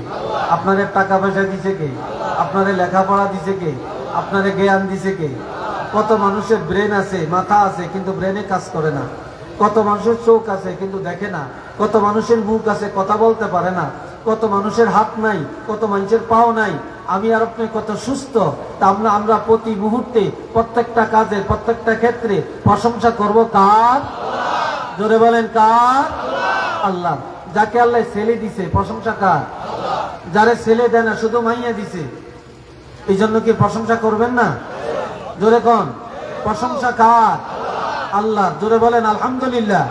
আপনারে টাকা পয়সা দিছে কে? আপনারে লেখাপড়া দিছে কে? আপনারে জ্ঞান দিছে কে? কত মানুষের ব্রেন আছে, মাথা আছে, কিন্তু ব্রেনে কাজ করে না। কত মানুষের চোখ আছে কিন্তু দেখে না। কত মানুষের মুখ আছে, কথা বলতে পারে না। কত মানুষের হাত নাই, কত মানুষের পাও নাই। আমি আর আপনি কত সুস্থ, তা আমরা প্রতি মুহূর্তে প্রত্যেকটা কাজে, প্রত্যেকটা ক্ষেত্রে প্রশংসা করব কার? জোরে বলেন কার? আল্লাহ। যাকে আল্লাহ ছেলে দিছে, প্রশংসা কার? যারে ছেলে দেয় না, শুধু মাইয়া দিছে, এই জন্য কি প্রশংসা করবেন না? জোরে কোন। প্রশংসা কার? আল্লাহ। জোরে বলেন আলহামদুলিল্লাহ।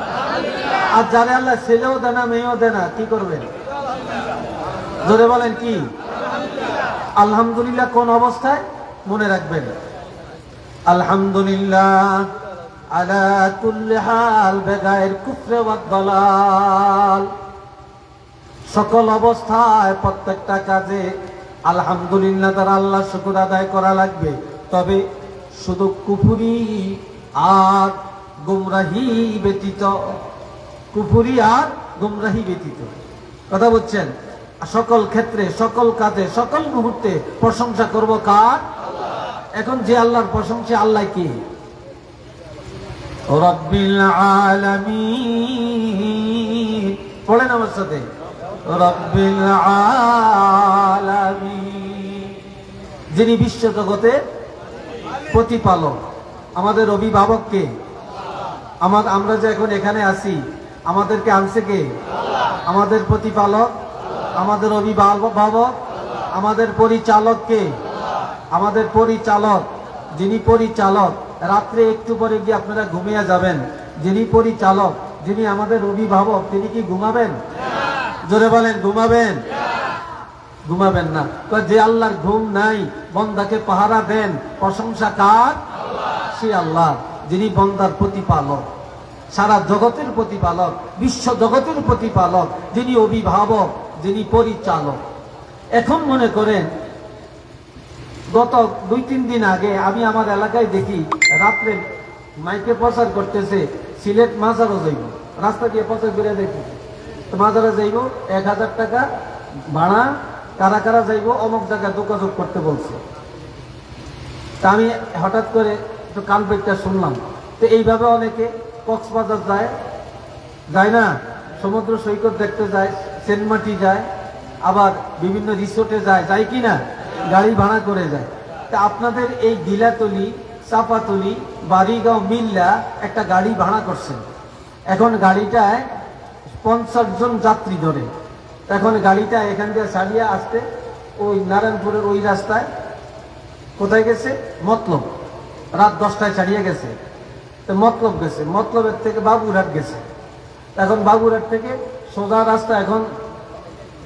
আর যারে আল্লাহ ছেলেও দেয় না, মেয়েও দেয় না, কি করবেন? জোরে বলেন কি? আলহামদুলিল্লাহ কোন অবস্থায়? মনে রাখবেন, আলহামদুলিল্লাহ আলা কুল্লি হাল বেগায়ের কুফরে ওয়াদ দালাল। সকল অবস্থায়, প্রত্যেকটা কাজে আলহামদুলিল্লাহ দ্বারা আল্লাহ শুকর আদায় করা লাগবে। তবে শুধু কুফরি আর গুমরাহি ব্যতীত, কুফরি আর গুমরাহি ব্যতীত, কথা বুঝছেন? সকল ক্ষেত্রে, সকল কাজে, সকল মুহূর্তে প্রশংসা করব কার? এখন যে আল্লাহর প্রশংসা, আল্লাহ কি? রব্বিল আলামিন। পড়েন আমার সাথে, রব্বিল আলামিন। যিনি বিশ্ব জগতের প্রতিপালক। আমাদের অভিভাবক কে? আমরা যে এখন এখানে আছি, আমাদেরকে আনছে কে? আমাদের প্রতিপালক, আমাদের অভিভাবক, আমাদের পরিচালক কে? আমাদের পরিচালক। যিনি পরিচালক, রাত্রে একটু পরে গিয়ে আপনারা ঘুমিয়ে যাবেন। যিনি পরিচালক, যিনি আমাদের অভিভাবক, তিনি কি ঘুমাবেন? জোরে বলেন, ঘুমাবেন? ঘুমাবেন না। যে আল্লাহর ঘুম নাই, বন্দাকে পাহারা দেন, প্রশংসা কার? সে আল্লাহ, যিনি বন্দার প্রতিপালক, সারা জগতের প্রতিপালক, বিশ্ব জগতের প্রতিপালক, যিনি অভিভাবক, যিনি পরিচালক। এখন মনে করেন, গত 2-3 দিন আগে আমি আমার এলাকায় দেখি রাত্রে মাইকে প্রচার করতেছে সিলেট মাজারও যাইব। রাস্তা দিয়ে প্রচার করে দেখি, মাজারে যাইব, 1000 টাকা ভাড়া, কারা কারা যাইব, অমুক জায়গায় যোগাযোগ করতে বলছে। তা আমি হঠাৎ করে একটু কান পেটটা শুনলাম। তো এইভাবে অনেকে কক্সবাজার যায় না, সমুদ্র সৈকত দেখতে যায়, সেন্টমাটি যায়, আবার বিভিন্ন রিসোর্টে যায় কি না, গাড়ি ভাড়া করে যায়। তা আপনাদের এই গিলাতলি, চাপাতলি, বাড়িগাঁও মিল্লা একটা গাড়ি ভাড়া করছেন। এখন গাড়িটায় 50 জন যাত্রী ধরে। এখন গাড়িটা এখান দিয়ে ছাড়িয়ে আসতে ওই নারায়ণপুরের ওই রাস্তায় কোথায় গেছে? মতলব। রাত 10টায় ছাড়িয়ে গেছে। তো মতলব গেছে, মতলবের থেকে বাবুরহাট গেছে। এখন বাবুরহাট থেকে সোজা রাস্তা এখন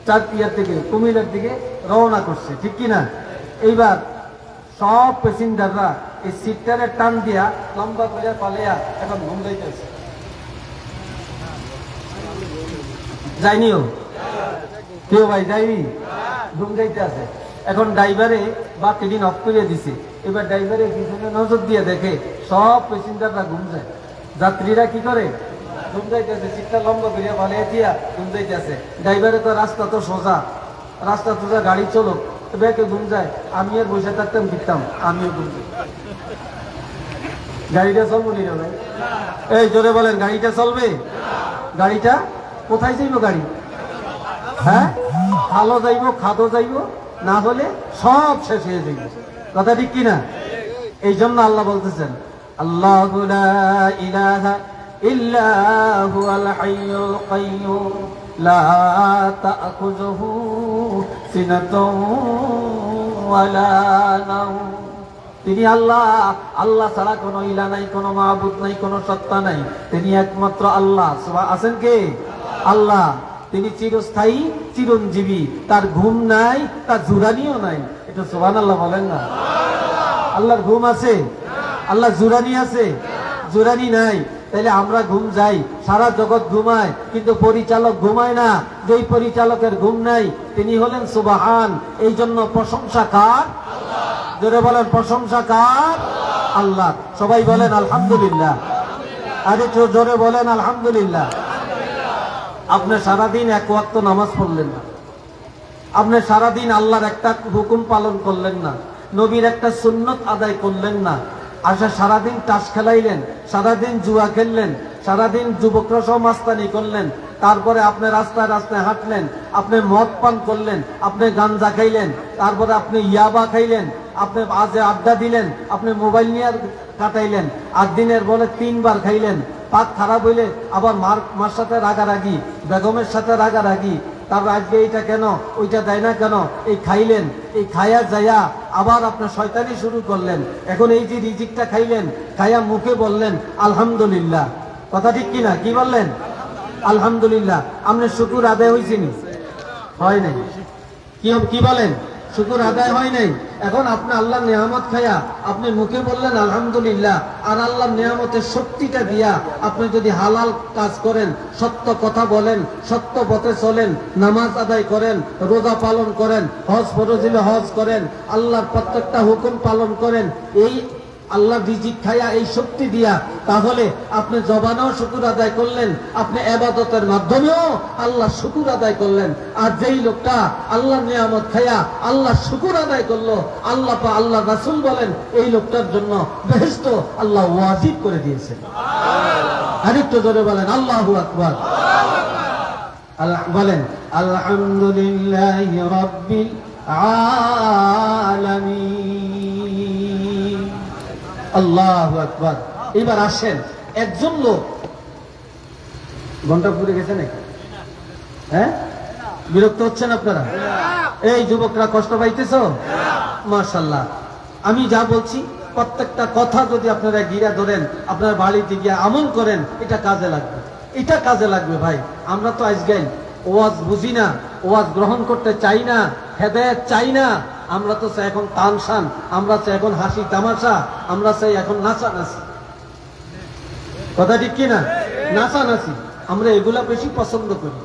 চারপিয়ার থেকে কুমিল্লার দিকে রওনা করছে, ঠিক কিনা? এইবার সব প্যাসেঞ্জাররা এই সিটটারে টান দিয়া লম্বা করে পালিয়া এখন ঘুম যাইতেছে। যাইনিও কেউ? ভাই যাইনি, ঘুম যাইতে আছে। এখন ড্রাইভারে বা ট্রেন অফ করে দিছে। এবার ড্রাইভারে পিছনে নজর দিয়ে দেখে সব প্যাসেঞ্জাররা ঘুম যায়। যাত্রীরা কি করে? ঘুম যাইতেছে, সিটটা লম্বা করে পালিয়ে দিয়া ঘুম যাইতেছে। ড্রাইভারে তো রাস্তা তো সোজা, রাস্তা সোজা, গাড়ি চলো, ব্যাকে ঘুম যায়। আমি আর বসে থাকতাম, ফিরতাম, আমিও ঘুম যাই। গাড়িটা চলবো নি ভাই? এই জোরে বলেন, গাড়িটা চলবে? গাড়িটা কোথায় যাইব? গাড়ি হ্যাঁ, ভালো যাইব, খাদো যাইব, না হলে সব শেষ হয়ে যাইব। কথা ঠিক কিনা? এই জন্য আল্লাহ বলতেছেন, আল্লাহু লা ইলাহা ইল্লা হুয়াল হাইয়ুল কাইয়্যুম লা তা'খুযুহু সিনাতুন ওয়ালা নাওম। তিনি আল্লাহ, আল্লাহ ছাড়া কোনো ইলা নাই, কোনো মাবুদ নাই, কোনো সত্তা নাই। তিনি একমাত্র আল্লাহ। আছেন কে? আল্লাহ। তিনি চিরস্থায়ী, চিরঞ্জীবী, তার ঘুম নাই, তার জুরানিও নাই। এটা সুবহানাল্লাহ বলেন না? আল্লাহর ঘুম আছে? আল্লাহ জুরানি আছে? জুরানি নাই। তাহলে আমরা ঘুম যাই, সারা জগৎ ঘুমায়, কিন্তু পরিচালক ঘুমায় না। যেই পরিচালকের ঘুম নাই তিনি হলেন সুবহান। এই জন্য প্রশংসা কার? জোরে বলেন প্রশংসা কার? আল্লাহ। সবাই বলেন আলহামদুলিল্লাহ। আরে জোরে বলেন আলহামদুলিল্লাহ। আপনি সারাদিন এক ওয়াক্ত নামাজ পড়লেন না, আপনি সারাদিন আল্লাহর একটা হুকুম পালন করলেন না, নবীর একটা সুন্নত আদায় করলেন না, সারাদিন তাস খেলাইলেন, সারাদিন জুয়া খেললেন, সারাদিন যুবকরা সহ মাস্তানি করলেন, তারপরে আপনি রাস্তায় রাস্তায় হাঁটলেন, আপনি মদ পান করলেন, আপনি গাঞ্জা খাইলেন, তারপরে আপনি ইয়াবা খাইলেন, আপনি আজে আড্ডা দিলেন, আপনি মোবাইল নিয়ে কাটাইলেন, আর দিনের বলে 3 বার খাইলেন, পাক খারাপ হইলে আবার মার সাথে রাগারাগি, বেগমের সাথে রাগারাগি, তারপর আজকে এইটা কেন, ওইটা দেয় না কেন, এই খাইলেন, এই খায়া যায়া আবার আপনার শয়তানি শুরু করলেন। এখন এই যে রিজিকটা খাইলেন, খায়া মুখে বললেন আলহামদুলিল্লাহ। কথা ঠিক কিনা? কি বললেন? আলহামদুলিল্লাহ। আপনার শুকুর আদায় হয়েছে নি? হয় নাই। কি বলেন? শুকুর আদায় হয় নাই। এখন আপনি আল্লাহর নিয়ামত খায়া আপনি মুখে বললেন আলহামদুলিল্লাহ, আর আল্লাহর নিয়ামতের শক্তিটা দিয়া আপনি যদি হালাল কাজ করেন, সত্য কথা বলেন, সত্য পথে চলেন, নামাজ আদায় করেন, রোজা পালন করেন, হজ ফরজ হলে হজ করেন, আল্লাহর প্রত্যেকটা হুকুম পালন করেন, এই আল্লাহ রিজিক খায়া এই শক্তি দিয়া, তাহলে আপনি জবানেও শুকুর আদায় করলেন, আপনি ইবাদতের মাধ্যমেও আল্লাহ শুকুর আদায় করলেন। আর যেই লোকটা আল্লাহর নিয়ামত খায়া আল্লাহ শুকুর আদায় করলো, আল্লাহ রাসূল বলেন এই লোকটার জন্য বেহেশত আল্লাহ ওয়াজিব করে দিয়েছেন। আরেকটু জোরে বলেন আল্লাহু আকবার। বলেন আলহামদুলিল্লাহি রাব্বিল আলামিন। আল্লাহু আকবার। এবার আসেন, একজন লোক, ঘন্টা পুরে গেছে নাকি? হ্যাঁ, বিরক্ত হচ্ছেন আপনারা? এই যুবকরা কষ্ট পাইতেছ? মাশাআল্লাহ। আমি যা বলছি প্রত্যেকটা কথা যদি আপনারা গিরা ধরেন, আপনার বাড়িতে গিয়ে আমল করেন, এটা কাজে লাগবে, এটা কাজে লাগবে ভাই। আমরা তো আজকে ওয়াজ বুঝি না, ওয়াজ গ্রহণ করতে চাই না, হেদায়েত চাই না। আমরা তো চাই এখন তানসান, আমরা চাই এখন হাসি তামাশা, আমরা চাই এখন নাচানাচি। কথা ঠিক কিনা? নাচানাচি আমরা এগুলা বেশি পছন্দ করি।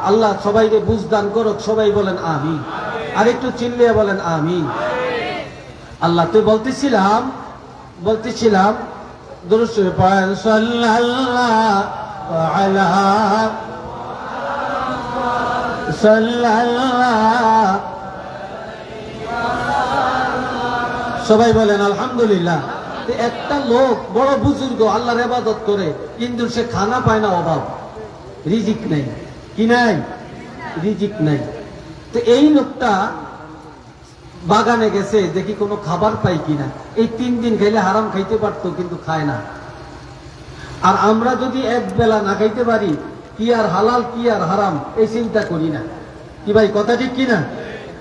আল্লাহ সবাইকে বুঝ দান করুক, সবাই বলেন আমিন। আর একটু চিল্লিয়ে বলেন আমিন। আল্লাহ তুই বলতেছিলাম দুরূদ শরীফ পড়েন, সাল্লাল্লাহু আলা সবাই বলেন আলহামদুলিল্লাহ। একটা লোক বড় বুজুর্গ আল্লাহর ইবাদত করে, কিন্তু সে খানা পায় না, অভাব, রিজিক নেই। কি নাই? রিজিক নাই। তো এই লোকটা বাগানে গেছে, দেখি কোনো খাবার পাই কিনা। এই 3 দিন খাইলে হারাম খাইতে পারতো, কিন্তু খায় না। আর আমরা যদি এক বেলা না খাইতে পারি, কি আর হালাল কি আর হারাম এই চিন্তা করি না। কি ভাই কথা ঠিক কিনা?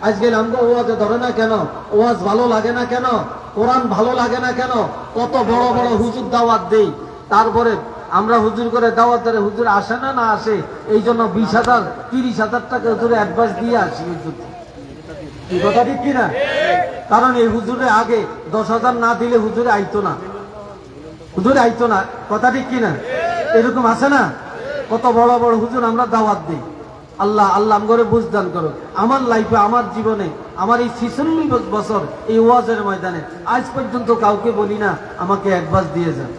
আজকে আমরা ওয়াজে ধরে না কেন, ওয়াজ ভালো লাগে না কেন, কোরআন ভালো লাগে না কেন, কত বড় বড় হুজুর দাওয়াত দেই, তারপরে আমরা হুজুর করে দাওয়াত ধরে হুজুর আসে না, না আসে, এই জন্য 20,000 30,000 টাকা হুজুরে অ্যাডভান্স দিয়ে আসি হুজুর। কি কথা ঠিক কিনা? কারণ এই হুজুরে আগে 10,000 না দিলে হুজুরে আইতো না, হুজুরে আইতো না। কথা ঠিক কিনা? এরকম আছে না? কত বড় বড় হুজুর আমরা দাওয়াত দিই। আল্লাহ করে বুঝদান করো। আমার লাইফে, আমার জীবনে, আমার এই 46 বছর এই ওয়াজের ময়দানে আজ পর্যন্ত কাউকে বলি না আমাকে অ্যাডভান্স দিয়ে যান।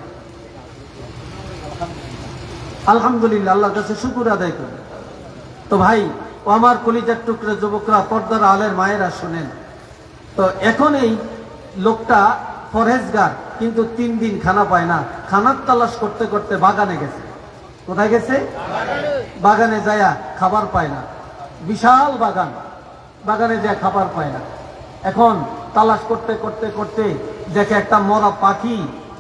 আলহামদুলিল্লাহ, আল্লাহর কাছে শুকর আদায় করি। তো ভাই ও আমার কলিজার টুকরা যুবকরা, পর্দার আলের মায়েরা শুনেন। তো এখন এই লোকটা পরহেজগার, কিন্তু 3 দিন খানা পায় না। খানার তালাশ করতে করতে বাগানে গেছে। কোথায় গেছে? বাগানে যায়া খাবার পায় না। বিশাল বাগান, বাগানে যায় খাবার পায় না। এখন তালাশ করতে করতে করতে দেখে একটা মরা পাখি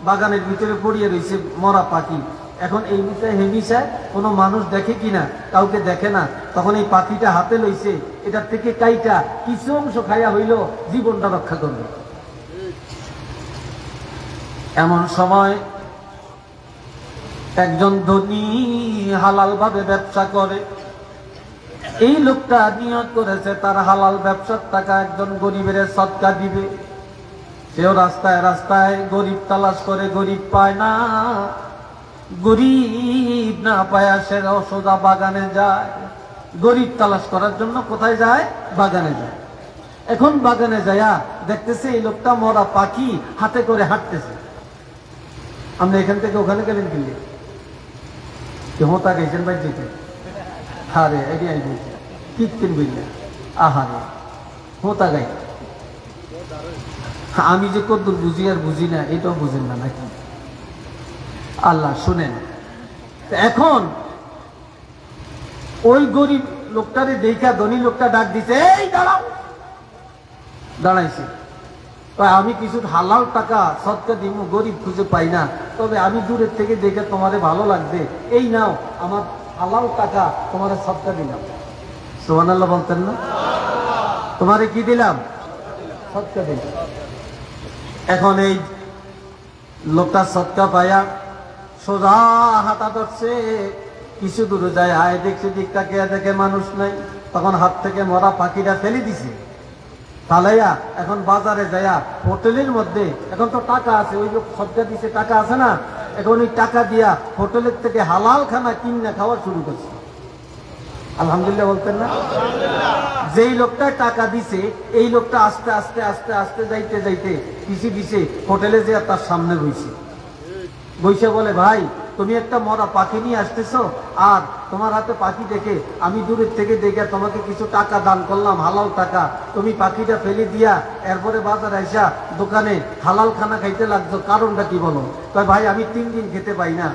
বাগানের ভিতরে পড়িয়ে রয়েছে, মরা পাখি। এখন এই বিষয়ে হেমিশায় কোনো মানুষ দেখে কিনা, কাউকে দেখে না। তখন এই পাখিটা হাতে লইছে, এটার থেকে কাইটা কিছু অংশ খাইয়া হইল জীবনটা রক্ষা করবে। এমন সময় একজন ধনী হালাল ভাবে ব্যবসা করে, এই লোকটা নিয়ত করেছে তার হালাল ব্যবসার টাকা একজন গরিবের সদকা দিবে। সেও রাস্তায় রাস্তায় গরিব তালাশ করে, গরিব পায় না। গরিব না পায়া সে সোজা বাগানে যায়। গরিব তালাশ করার জন্য কোথায় যায়? বাগানে যায়। এখন বাগানে যায়া দেখতেছে এই লোকটা মরা পাখি হাতে করে হাঁটতেছে। আপনি এখান থেকে ওখানে গেলেন কিনলে হোতা গেছেন ভাই যেতে হারে এরিয়াই বলছে কীর্তিন বুঝলে আহারে হোতা গাই। আমি যে কদ্দুর বুঝি আর বুঝি না এটাও বুঝেন না নাকি? আল্লাহ শুনেন। এখন ওই গরিব লোকটারে দেখা ধনী লোকটা ডাক দিছে, এই দাঁড়াও। দাঁড়াইছে, আমি কিছু হালাল টাকা সদকা দিব, গরিব খুঁজে পাই না, তবে আমি দূরের থেকে দেখে তোমারে ভালো লাগবে, এই নাও আমার হালাল টাকা তোমারে সদকা দিলাম। সুবহানাল্লাহ বলতেন না? তোমারে কি দিলাম? সদকা দিলাম। এখন এই লোকটা সদকা পায়া সোজা হাঁটা ধরছে। কিছু দূরে যায়, আয় দেখছে দিকটাকে দেখে মানুষ নাই। তখন হাত থেকে মরা পাখিটা ফেলে দিছে তালাইয়া। এখন বাজারে যায়া হোটেলের মধ্যে, এখন তো টাকা আছে, ওই লোক সদকা দিছে টাকা আছে না, এখন ওই টাকা দিয়া হোটেলের থেকে হালাল খানা কিনে খাওয়া শুরু করছে। আলহামদুলিল্লাহ বলতেন না? যেই লোকটা টাকা দিছে এই লোকটা আস্তে আস্তে আস্তে আস্তে যাইতে যাইতে পিছে পিছে হোটেলে যে তার সামনে বইছে। বইসে বলে, ভাই তুমি একটা মরা পাখি নিয়ে আসতেছো, আর তোমার হাতে পাখি দেখে আমি দূরের থেকে দেখে তোমাকে কিছু টাকা দান করলাম, হালাল টাকা। তুমি পাখিটা ফেলে দিয়া এরপরে বাজারে আইসা দোকানে হালাল খানা খাইতে লাগছো, কারণটা কি বলো? তাই ভাই আমি 3 দিন খেতে পাই না,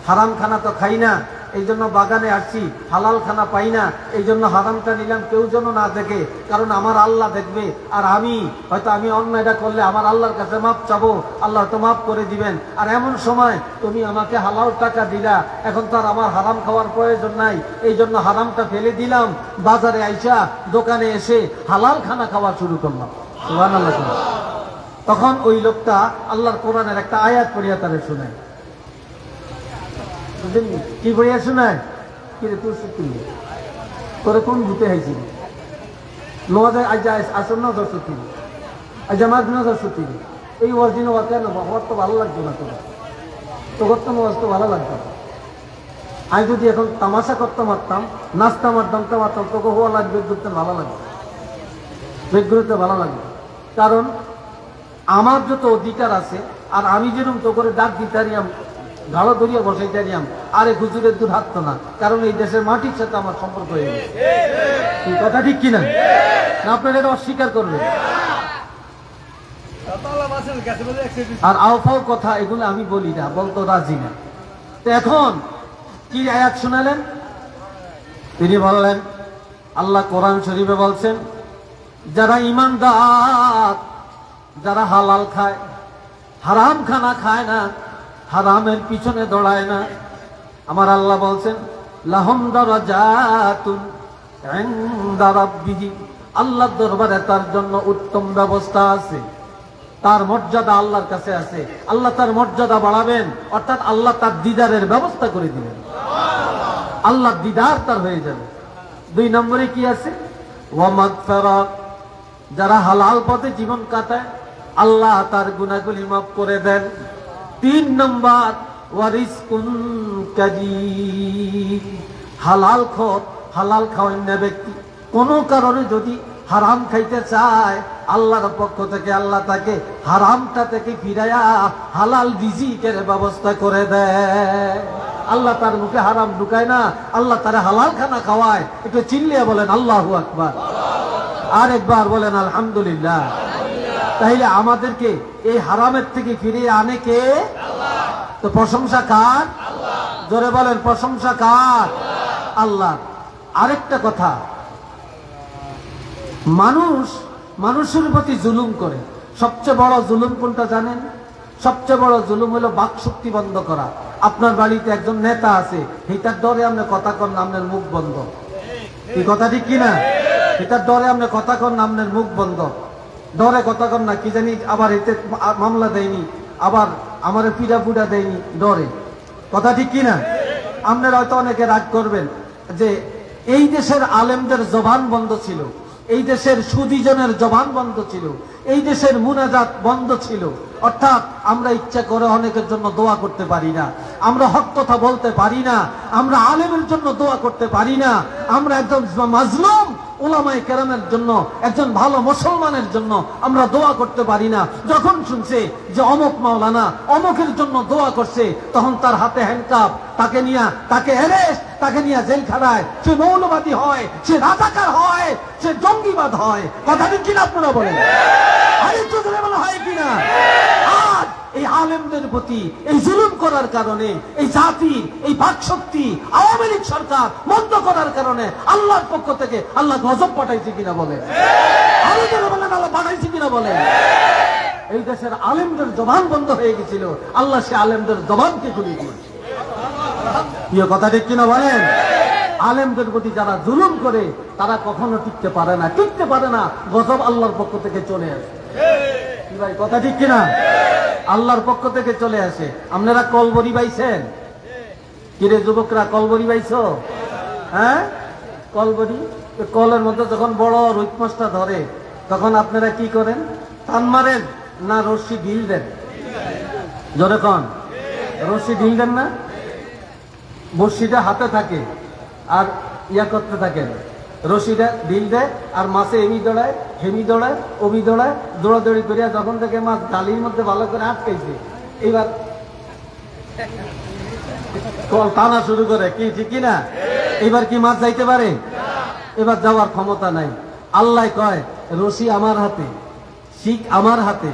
হারাম খানা তো খাই না, এই জন্য বাগানে আসছি, হালাল খানা পাই না, এই জন্য হারামটা নিলাম, কেউ যেন না দেখে, কারণ আমার আল্লাহ দেখবে। আর আমি হয়তো আমি অন্যায়টা করলে আমার আল্লাহর কাছে মাপ চাবো, আল্লাহ তো মাফ করে দিবেন। আর এমন সময় তুমি আমাকে হালাল টাকা দিলা, এখন তো আর আমার হারাম খাওয়ার প্রয়োজন নাই, এই জন্য হারামটা ফেলে দিলাম, বাজারে আইসা দোকানে এসে হালাল খানা খাওয়া শুরু করলাম। সুবহানাল্লাহ। তখন ওই লোকটা আল্লাহর কোরআনের একটা আয়াত পড়িয়া তারে শোনায়। কি পড়িয়া শোনায়? কি রে তোর সত্যি তোরে কোন ভূতে হাইছিল? নজর আজ আসল নজর সত্যি, আজ আমার নজর সত্যি। এই ওয়াজিন ওয়া কেন আমার তো ভালো লাগতো না, তোর তো ওয়াজ তো ভালো লাগতো। আমি যদি এখন তামাশা করতে পারতাম, নাচতে পারতাম, তোকে হওয়া লাগবে ঘুরতে ভালো লাগবে, বেগ ঘুরতে ভালো লাগবে। কারণ আমার যত অধিকার আছে, আর আমি যেরকম তো করে ডাক দিতারিয়াম, গাড়ো ধরিয়া বসাইতারিয়াম, আরে হুজুরের দূর হাঁটতো না, কারণ এই দেশের মাটির সাথে আমার সম্পর্ক হয়ে গেছে। এই কথা ঠিক কিনা? না আপনারা এটা অস্বীকার করবেন? আর আওফাও কথা এগুলো আমি বলি না, বলতো রাজি না। তো এখন কি আয়াত শোনালেন? তিনি বললেন, আল্লাহ কোরআন শরীফে বলছেন, যারা ঈমানদার, যারা হালাল খায়, হারাম খানা খায় না, হারামের পিছনে দৌড়ায় না, আমার আল্লাহ বলছেন লাহুম দারাজাতুন ইনদা রাব্বিহিম, আল্লাহর দরবারে তার জন্য উত্তম ব্যবস্থা আছে, তার মর্যাদা আল্লাহর কাছে আছে। আল্লাহ তার মর্যাদা বাড়াবেন, অর্থাৎ আল্লাহ তার দিদারের ব্যবস্থা করে দিবেন, আল্লাহ দিদার তার হয়ে যাবে। 2 নম্বরে কি আছে? ওয়া মাগফিরাত, যারা হালাল পথে জীবন কাটায় আল্লাহ তার গুনাহগুলি মাফ করে দেন। 3 নম্বর ওয়া রিজকুন কারীম, হালাল খাওয়ান না ব্যক্তি কোন কারণে যদি হারাম খাইতে চায়, আল্লাহর পক্ষ থেকে আল্লাহ তাকে হারামটা থেকে ফিরাইয়া হালাল রিজিকের ব্যবস্থা করে দেয়। আল্লাহ তার মুখে হারাম ঢুকায় না, আল্লাহ তার হালাল খানা খাওয়ায়। একটু চিল্লিয়ে বলেন আল্লাহু আকবার, আর একবার বলেন আলহামদুলিল্লাহ। তাহলে আমাদেরকে এই হারামের থেকে ফিরিয়ে আনে কে? তো প্রশংসা কার? জোরে বলেন প্রশংসা কার? আল্লাহ। আরেকটা কথা, মানুষের প্রতি জুলুম করে, সবচেয়ে বড় জুলুম কোনটা জানেন? সবচেয়ে বড় জুলুম হলো বাক শক্তি বন্ধ করা। আপনার বাড়িতে একজন নেতা আছে, এটার ডরে আপনি কথা কন না, আপনার মুখ বন্ধ। এই কথা ঠিক কিনা? এটার ডরে আপনি কথা কন না, আপনার মুখ বন্ধ। ডরে কথা কন না, কি জানি আবার এতে মামলা দেয়নি, আবার আমার পিড়া পুড়া দেয়নি, ডরে। কথা ঠিক কিনা? আপনারা হয়তো অনেকে রাগ করবেন যে এই দেশের আলেমদের জবান বন্ধ ছিল, এই দেশের সুদীজনের জবান বন্ধ ছিল, এই দেশের মুনাজাত বন্ধ ছিল। অর্থাৎ আমরা ইচ্ছা করে অনেকের জন্য দোয়া করতে পারি না, আমরা হক কথা বলতে পারি না, আমরা আলেমের জন্য দোয়া করতে পারি না, আমরা একজন মাজলুম উলামায়ে কেরামের জন্য, একজন ভালো মুসলমানের জন্য আমরা দোয়া করতে পারি না। যখন শুনছে যে অমুক মাওলানা অমুকের জন্য দোয়া করছে, তখন তার হাতে হ্যান্ডকাপ, তাকে অ্যারেস্ট, তাকে নিয়ে জেলখানায়, সে মৌলবাদী হয়, সে রাজাকার হয়, সে জঙ্গিবাদ হয়। কথা ঠিক কিনা আপনারা বলেন? আরেকটু জোরে বলা হয় কিনা? আজ এই আলেমদের প্রতি এই জুলুম করার কারণে, এই জাতির এই বাকশক্তি আওয়ামী লীগ সরকার বন্ধ করার কারণে আল্লাহর পক্ষ থেকে আল্লাহ গজব পাঠাইছে কিনা বলেন? আরো জোরে বলেন, আল্লাহ পাঠাইছে কিনা বলেন? এই দেশের আলেমদের জবান বন্ধ হয়ে গেছিল, আল্লাহ সে আলেমদের জবানকে খুলে দিয়েছে। প্রিয় কথা ঠিক কিনা বলেন? আলেমদের প্রতি যারা জুলুম করে তারা কখনো টিকতে পারে না, গজব আল্লাহর পক্ষ থেকে চলে আসে। কি ভাই, কথা ঠিক কিনা? আল্লাহর পক্ষ থেকে চলে আসে। আপনারা কলবরি বাইছেন? কিরে যুবকরা, কলবরি বাইছো? হ্যাঁ, কলবরি। কলের মধ্যে যখন বড় রুই মাছটা ধরে, তখন আপনারা কি করেন? টান মারেন না রশ্মি ঢিল দেন? জোরে কন। রশ্মি ঢিল দেন না? বড়শিটা হাতে থাকে আর ইয়া করতে থাকেন, রশিটা ঢিল দেয় আর মাছে এমি দৌড়ায়, হেমি দৌড়ায়, অমি দৌড়ায়, দৌড়াদৌড়ি করিয়া যখন থেকে মাছ গালির মধ্যে ভালো করে আটকাইছে, এবার কল টানা শুরু করে। কি ঠিক কিনা? এবার কি মাছ যাইতে পারে? এবার যাওয়ার ক্ষমতা নাই। আল্লাহ কয়, রশি আমার হাতে, শিখ আমার হাতে,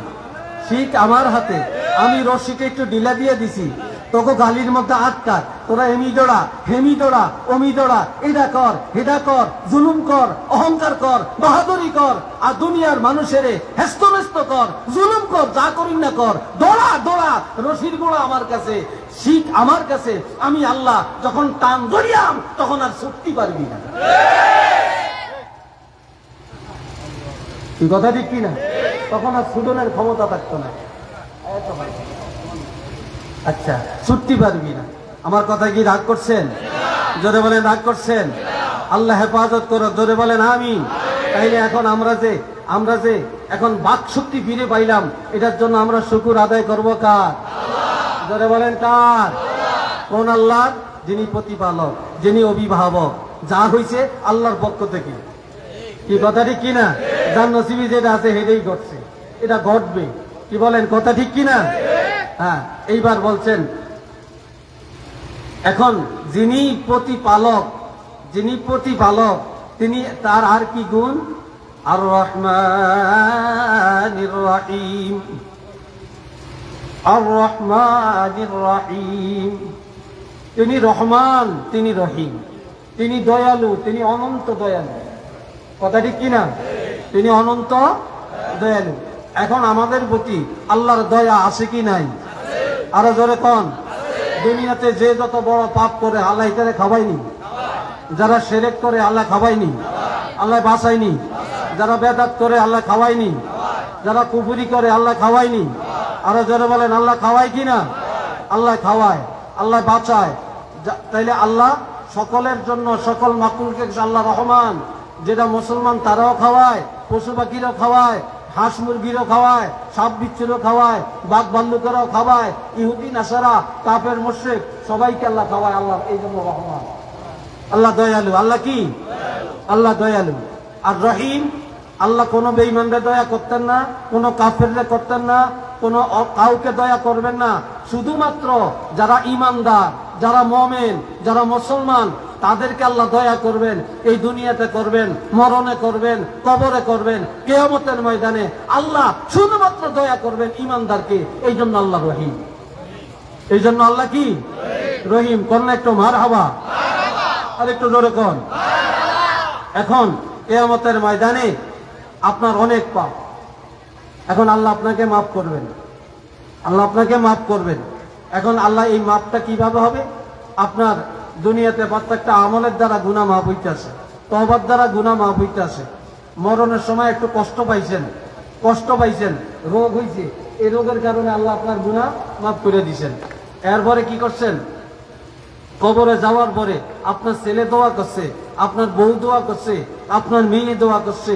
শিখ আমার হাতে, আমি রশিকে একটু ঢিলা দিয়ে দিছি, তোকে গালির মধ্যে আটকা, তোরা এমি দৌড়া, হেমি দৌড়া, অমি দৌড়া, এটা কর, হেটা কর, জুলুম কর, অহংকার কর, বাহাদুরি কর, আর দুনিয়ার মানুষের হেস্তনেস্ত কর, জুলুম কর, যা করি না কর, দৌড়া দৌড়া, রশির গোড়া আমার কাছে, শিখ আমার কাছে, আমি আল্লাহ যখন টান ধরিয়াম তখন আর সত্যি পারবি না। এই কথা ঠিক কিনা? তখন আর ছুটনের ক্ষমতা থাকতো না। আচ্ছা, ছুটতে পারবি না। আমার কথা কি রাগ করছেন? জোরে বলেন, রাগ করছেন? আল্লাহ হেফাজত করো, জোরে বলেন আমিন। তাইলে এখন আমরা যে এখন বাক শক্তি ফিরে পাইলাম, এটার জন্য আমরা শুকর আদায় করব কার? জোরে বলেন কার? কোন আল্লাহ? যিনি প্রতিপালক, যিনি অভিভাবক। যা হয়েছে আল্লাহর পক্ষ থেকে। কি কথা ঠিক কিনা? যার নসিবে যেটা আছে সেটাই ঘটছে, এটা ঘটবে। কি বলেন, কথা ঠিক কিনা? হ্যাঁ। এইবার বলছেন, এখন যিনি প্রতিপালক তিনি, তার আর কি গুণ? আর রহমানির রহিম, আর রহমানির রহিম। তিনি রহমান, তিনি রহিম, তিনি দয়ালু, তিনি অনন্ত দয়ালু। কথা ঠিক কিনা? তিনি অনন্ত দয়ালু। এখন আমাদের প্রতি আল্লাহর দয়া আছে কি নাই? আরো জোরে কন। দুনিয়াতে যে যত বড় পাপ করে আল্লাহ এটারে খাওয়াইনি, যারা শিরক করে আল্লাহ খাওয়াইনি, আল্লাহ বাঁচাইনি, যারা বেদাত করে আল্লাহ খাওয়াইনি, যারা কুফরি করে আল্লাহ খাওয়াইনি। আরো জোরে বলেন, আল্লাহ খাওয়ায় কিনা? আল্লাহ খাওয়ায়, আল্লাহ বাঁচায়। তাইলে আল্লাহ সকলের জন্য, সকল মাকুলকে আল্লাহ রহমান। যেটা মুসলমান তারাও খাওয়ায়, পশু পাখিরাও খাওয়ায়, হাঁস মুরগিরও খাওয়ায়, সাপ বিচ্ছুরও খাওয়ায়, বাঘ ভাল্লুকেরও খাওয়ায়, ইহুদি নাসারা, কাফের মুশরিক সবাইকে আল্লাহ খাওয়ায়। আল্লাহ এই জন্য রহমান, আল্লাহ দয়ালু। আল্লাহ কি? আল্লাহ দয়ালু। আর রহিম, আল্লাহ কোনো বেঈমানদের দয়া করতেন না, কোনো কাফেরদের করতেন না, কোনো কাউকে দয়া করবেন না। শুধুমাত্র যারা ঈমানদার, যারা মুমিন, যারা মুসলমান, তাদেরকে আল্লাহ দয়া করবেন। এই দুনিয়াতে করবেন, মরণে করবেন, কবরে করবেন, কিয়ামতের ময়দানে আল্লাহ শুধুমাত্র দয়া করবেন ঈমানদারকে। এই জন্য আল্লাহ রহিম। এই জন্য আল্লাহ কি? রহিম। কোন একটু মারহাবা, আর একটু জোরে কোন। এখন কিয়ামতের ময়দানে আপনার অনেক পাপ, এখন আল্লাহ আপনাকে মাফ করবেন, আল্লাহ আপনাকে মাফ করবেন। এখন আল্লাহ এই মাফটা কিভাবে হবে? আপনার দুনিয়াতে প্রত্যেকটা আমলের দ্বারা গুনাহ মাফ হইতেছে, তওবার দ্বারা গুনাহ মাফ হইতেছে। মরণের সময় একটু কষ্ট পাইছেন, রোগ হয়েছে, এই রোগের কারণে আল্লাহ আপনার গুনাহ মাফ করে দিয়েছেন। এরপরে কি করছেন? কবরে যাওয়ার পরে আপনার ছেলে দোয়া করছে, আপনার বউ দোয়া করছে, আপনার মেয়ে দোয়া করছে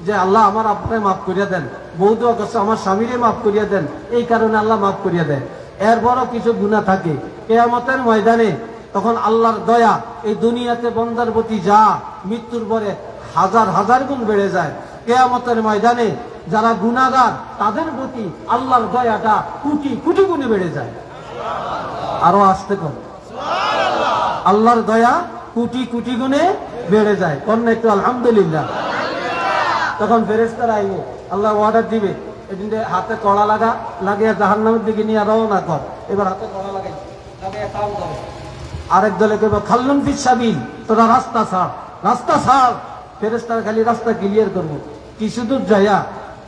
যে আল্লাহ আমার আপনারে মাফ করিয়া দেন, বউ দোয়া করছে আমার স্বামীরে মাফ করিয়া দেন, এই কারণে আল্লাহ মাফ করিয়া দেন। এরপরও কিছু গুনাহ থাকে, কিয়ামতের ময়দানে তখন আল্লাহর দয়া এই দুনিয়াতে বান্দার প্রতি যা মৃত্যুর পরে হাজার হাজার গুণ বেড়ে যায়, কিয়ামতের ময়দানে যারা গুনাহগার তাদের প্রতি আল্লাহর দয়াটা কোটি কোটি গুণে বেড়ে যায়। আরো আসতে কম, আল্লাহর দয়া কোটি কোটি গুণে বেড়ে যায়। কন্যা একটু আলহামদুলিল্লাহ। তখন ফেরেশতারা আইবে, আল্লাহ অর্ডার দিবে, এদিন হাতে কড়া লাগিয়ে জাহান্নামের দিকে নিয়ে রওনা কর। এবার হাতে কড়া লাগিয়ে কাম করে। আরেক দলে কেব খাল্লুন ফিস সাবিল, তোরা রাস্তা ছাড়, রাস্তা ছাড়। ফেরেশতারা খালি রাস্তা ক্লিয়ার করবো, কিছু দূর যাইয়া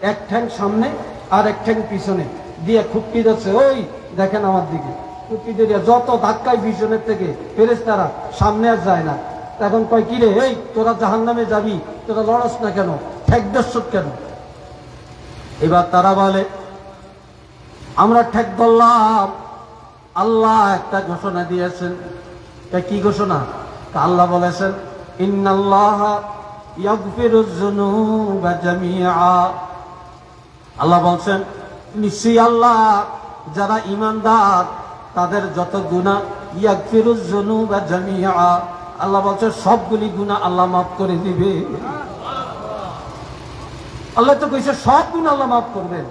এক ঠ্যাং সামনে আর এক ঠ্যাং পিছনে দিয়ে খুপটি যাচ্ছে, ওই দেখেন আমার দিকে খুপটি দিয়ে যত ধাক্কায় পিছনের থেকে ফেরেশতারা সামনে আর যায় না। তখন কয় কিরে, এই তোরা জাহান্নামে যাবি, তোরা লড়স না কেন, ঠেকদস্য কেন? এবার তারা বলে আমরা ঠেক ধরলাম, আল্লাহ একটা ঘোষণা দিয়েছেন। কি ঘোষণা? আল্লাহ বলেছেন ইন্নাল্লাহা ইয়াগফিরুয যুনুবা জামিআ। আল্লাহ বলছেন নিশ্চয়ই আল্লাহ যারা ঈমানদার তাদের যত গুনাহ ইয়াগফিরুয যুনুবা জামিআ, আল্লাহ বলছেন সবগুলি গুনাহ আল্লাহ মাফ করে দিবে। আল্লাহ তো কইছে সব গুনাহ আল্লাহ মাফ করবেন,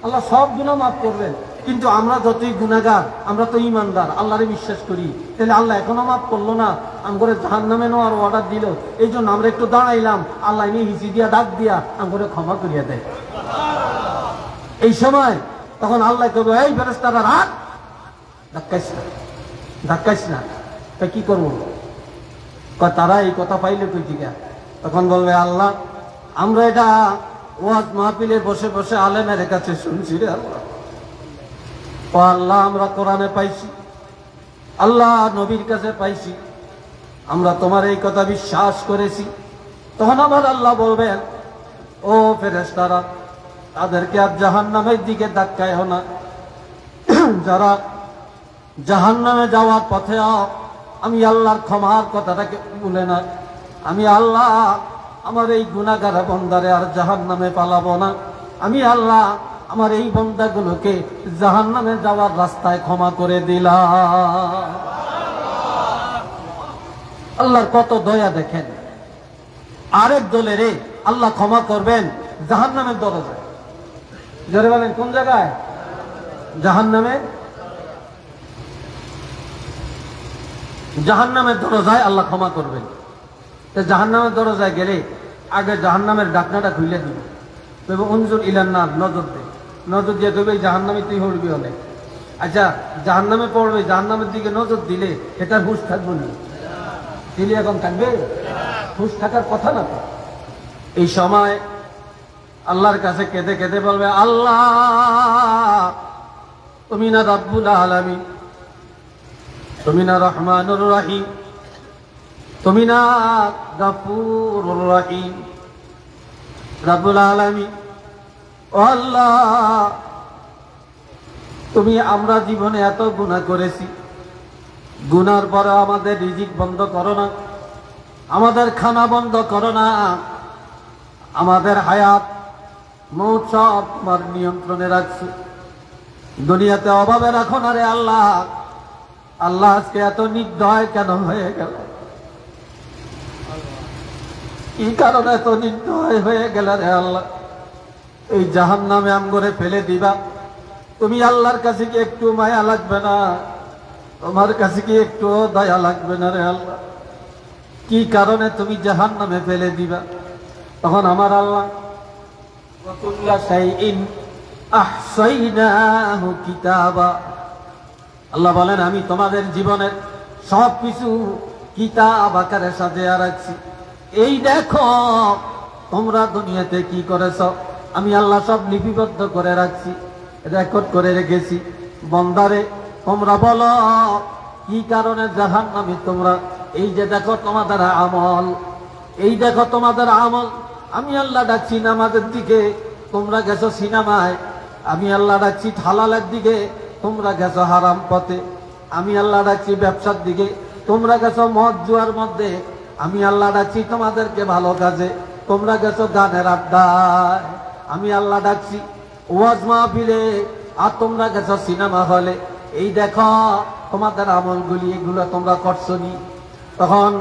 আল্লাহ সব গুনাহ মাফ করবেন। কিন্তু আমরা যতই গুনাহগার, আমরা তো ঈমানদার, আল্লাহরে বিশ্বাস করি, তাহলে আল্লাহ এখনো মাফ করলো না, আমগরে জাহান্নামে নেওয়ার অর্ডার দিল। এই জন্য আমরা একটু দাঁড়াইলাম, আল্লাহ নিয়ে হিসি দিয়া ডাক দিয়া আমগরে ক্ষমা করিয়া দেয়। এই সময় তখন আল্লাহ কইবে এই ফেরেশতারা রাখ, ধাক্কাইস না, ধাক্কাইস না। তা কি করবো? তারা এই কথা পাইলে কই দিকা? তখন বলবে আল্লাহ আমরা এটা ওয়াজ মাহফিলে বসে বসে আলেমের কাছে শুনছি রে আল্লাহ। ও আল্লাহ আমরা কোরআনে পাইছি, আল্লাহ নবীর কাছে পাইছি, আমরা তোমার এই কথা বিশ্বাস করেছি। তখন আমার আল্লাহ বলবেন ও ফেরেশতারা তাদেরকে আর জাহান্নামের দিকে ধাক্কায় না, যারা জাহান্নামে যাওয়ার পথে আমি আল্লাহর ক্ষমার কথাটাকে ভুলে না, আমি আল্লাহ আমার এই গুনাহগার বান্দারে আর জাহান্নামে পালাবো না, আমি আল্লাহ আমার এই বান্দাগুলোকে জাহান্নামে যাওয়ার রাস্তায় ক্ষমা করে দিলাম। আল্লাহর কত দয়া দেখেন। আরেক দলের আল্লাহ ক্ষমা করবেন জাহান্নামের দরজায়। জোরে বলেন কোন জায়গায়? জাহান্নামের, জাহান্নামের দরজায় আল্লাহ ক্ষমা করবেন। জাহান্নামের দরজায় গেলে আগে জাহান্নামের ডাকনাটা খুলে দিবে, অঞ্জুর ইলান্নার, নজর দে, নজর দিয়ে দেবে জাহান্নামে তুই হলবি অনেক। আচ্ছা জাহান্নামে পড়বে, জাহান্নামের দিকে নজর দিলে এটার হুঁশ থাকবে না, দিলে এখন থাকবে? হুঁশ থাকার কথা না তো। এই সময় আল্লাহর কাছে কেঁদে কেঁদে বলবে আল্লাহ তুমি না রাব্বুল আলামিন, তুমি না রহমানুর রহিম, তুমি না গফুরুর রহিম। রাব্বুল আলামিন ও আল্লাহ তুমি আমরা জীবনে এত গুনাহ করেছি, গুনার পরে আমাদের রিজিক বন্ধ করো না, আমাদের খানা বন্ধ করো না, আমাদের হায়াত মৌত সব তোমার নিয়ন্ত্রণে রাখছো, দুনিয়াতে অভাবে রাখো না রে আল্লাহ। আল্লাহ আজকে এত নির্দয় কেন হয়ে গেল? কি কারণে এত নির্দয় হয়ে গেল রে আল্লাহ? এই জাহান্নামে আমগরে ফেলে দিবা, তুমি আল্লাহর কাছে কি একটু মায়া লাগবে না? তোমার কাছে কি একটু দয়া লাগবে না রে আল্লাহ? কি কারণে তুমি জাহান্নামে ফেলে দিবা? তখন আমার আল্লাহ ওয়াকুল্লা শাইইন আহসাইনাহু কিতাবা, আল্লাহ বলেন আমি তোমাদের জীবনের সবকিছু কিতাব আকারে সাজিয়ে রাখছি। এই দেখো তোমরা দুনিয়াতে কি করেছ, আমি আল্লাহ সব লিপিবদ্ধ করে রাখছি, রেকর্ড করে রেখেছি। বন্দারে তোমরা বলো কি কারণে জাহান্নামে তোমরা? এই যে দেখো তোমাদের আমল, এই দেখো তোমাদের আমল। আমি আল্লাহ ডাকছি নামাজের দিকে, তোমরা গেছো সিনেমায়। আমি আল্লাহ ডাকছি হালালের দিকে, তোমরা গেছো হারাম পথে। আমি আল্লাহ ডাকছি ব্যবসার দিকে, তোমরা গেছো মদ জুয়ার মধ্যে, আমি আল্লাহ ডাকছি তোমাদেরকে ভালো কাজে। তোমরা গেছো গানের আড্ডায়, আমি আল্লাহ ডাকছি ওয়াজ মাহফিলে। আর তোমরা গেছো সিনেমা হলে। এই দেখো তোমাদের আমলগুলি, এগুলো তোমরা করছনি। তখন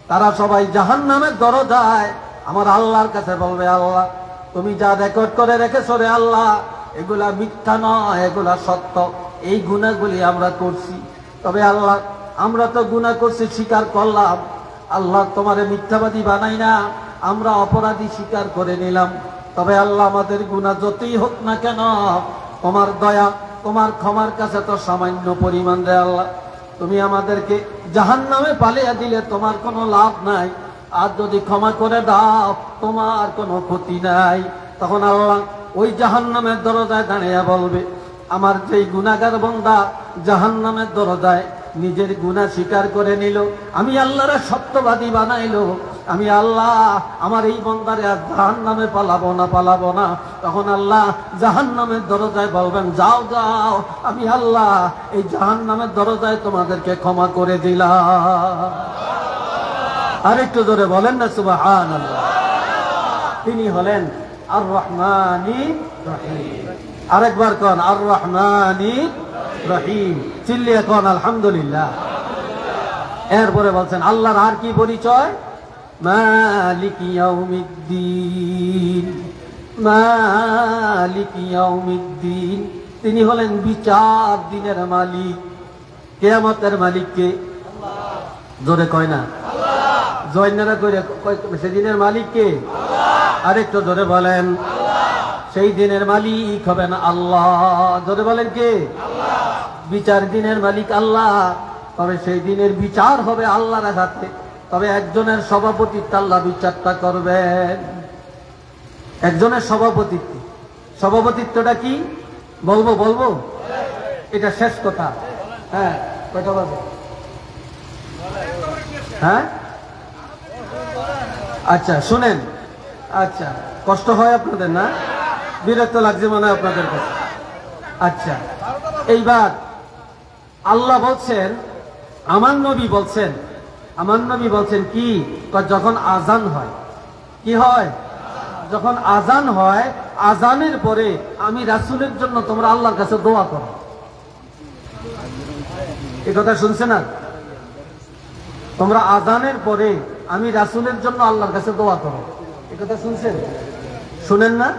তারা সবাই জাহান্নামের দরজায় আমার আল্লাহর কাছে বলবে, আল্লাহ তুমি যা রেকর্ড করে রেখেছো রে আল্লাহ, এগুলা মিথ্যা নয়, এগুলা সত্য। এই গুনাহগুলি আমরা করছি। তবে আল্লাহ আমরা তো গুনাহ করছি, স্বীকার করলাম। আল্লাহ তোমারে মিথ্যাবাদী বানাই না, আমরা অপরাধী স্বীকার করে নিলাম। তবে আল্লাহ আমাদের গুনাহ যতই হোক না কেন, তোমার দয়া তোমার ক্ষমার কাছে তো সামান্য পরিমাণ রে আল্লাহ। তুমি আমাদেরকে জাহান্নামে পালিয়ে দিলে তোমার কোনো লাভ নাই, আর যদি ক্ষমা করে দাও তোমার কোনো ক্ষতি নাই। তখন আল্লাহ ওই জাহান্নামের দরজায় দাঁড়িয়ে বলবে, আমার যেই গুনাহগার বান্দা জাহান্নামের দরজায় নিজের গুনাহ স্বীকার করে নিল, আমি আল্লাহর সত্যবাদী বানাইলো, আমি আল্লাহ আমার এই বান্দারে আর জাহান্নামে পালাবো না। তখন আল্লাহ জাহান্নামের দরজায় বলবেন, যাও যাও, আমি আল্লাহ এই জাহান্নামের দরজায় তোমাদেরকে ক্ষমা করে দিলাম। আরেকটু জোরে বলেন না সুবহানাল্লাহ। তিনি হলেন আর রহমানির রহিম। আরেকবার কোন আর রহমানির রহিম, চিল্লিয়ে কোন আলহামদুলিল্লাহ। এরপরে বলছেন আল্লাহর আর কি পরিচয়? মালিক ইয়াউমিদ্দিন, মালিক ইয়াউমিদ্দিন। তিনি হলেন বিচার দিনের মালিক। কিয়ামতের মালিক কে? জোরে কয় না, জয়নারা করে সেদিনের মালিক কে? আরেকটু জোরে বলেন। সেই দিনের মালিক হবেন আল্লাহ। জোরে বলেন কে? বিচার দিনের মালিক আল্লাহ। তবে সেই দিনের বিচার হবে আল্লাহর হাতে। তবে একজনের সভাপতিত্বে আল্লাহ বিচারটা করবেন। একজনের সভাপতিত্বটা কি বলবো? এটা শেষ কথা। হ্যাঁ, কয়টা বাজে? হ্যাঁ, আচ্ছা শুনেন। আচ্ছা, কষ্ট হয় আপনাদের না? বিরক্ত লাগছে মনে হয় আপনাদের কাছে। আচ্ছা, এইবার আল্লাহ বলছেন, আমার নবী বলছেন কি, যখন আজান হয়, কি হয়? যখন আজান হয়, আজানের পরে আমি রাসূলের জন্য তোমরা আল্লাহর কাছে দোয়া করো। এই কথা শুনছে না? তোমরা আজানের পরে আমি রাসূলের জন্য আল্লাহর কাছে দোয়া করো। এই কথা শুনছেন? শুনেন না?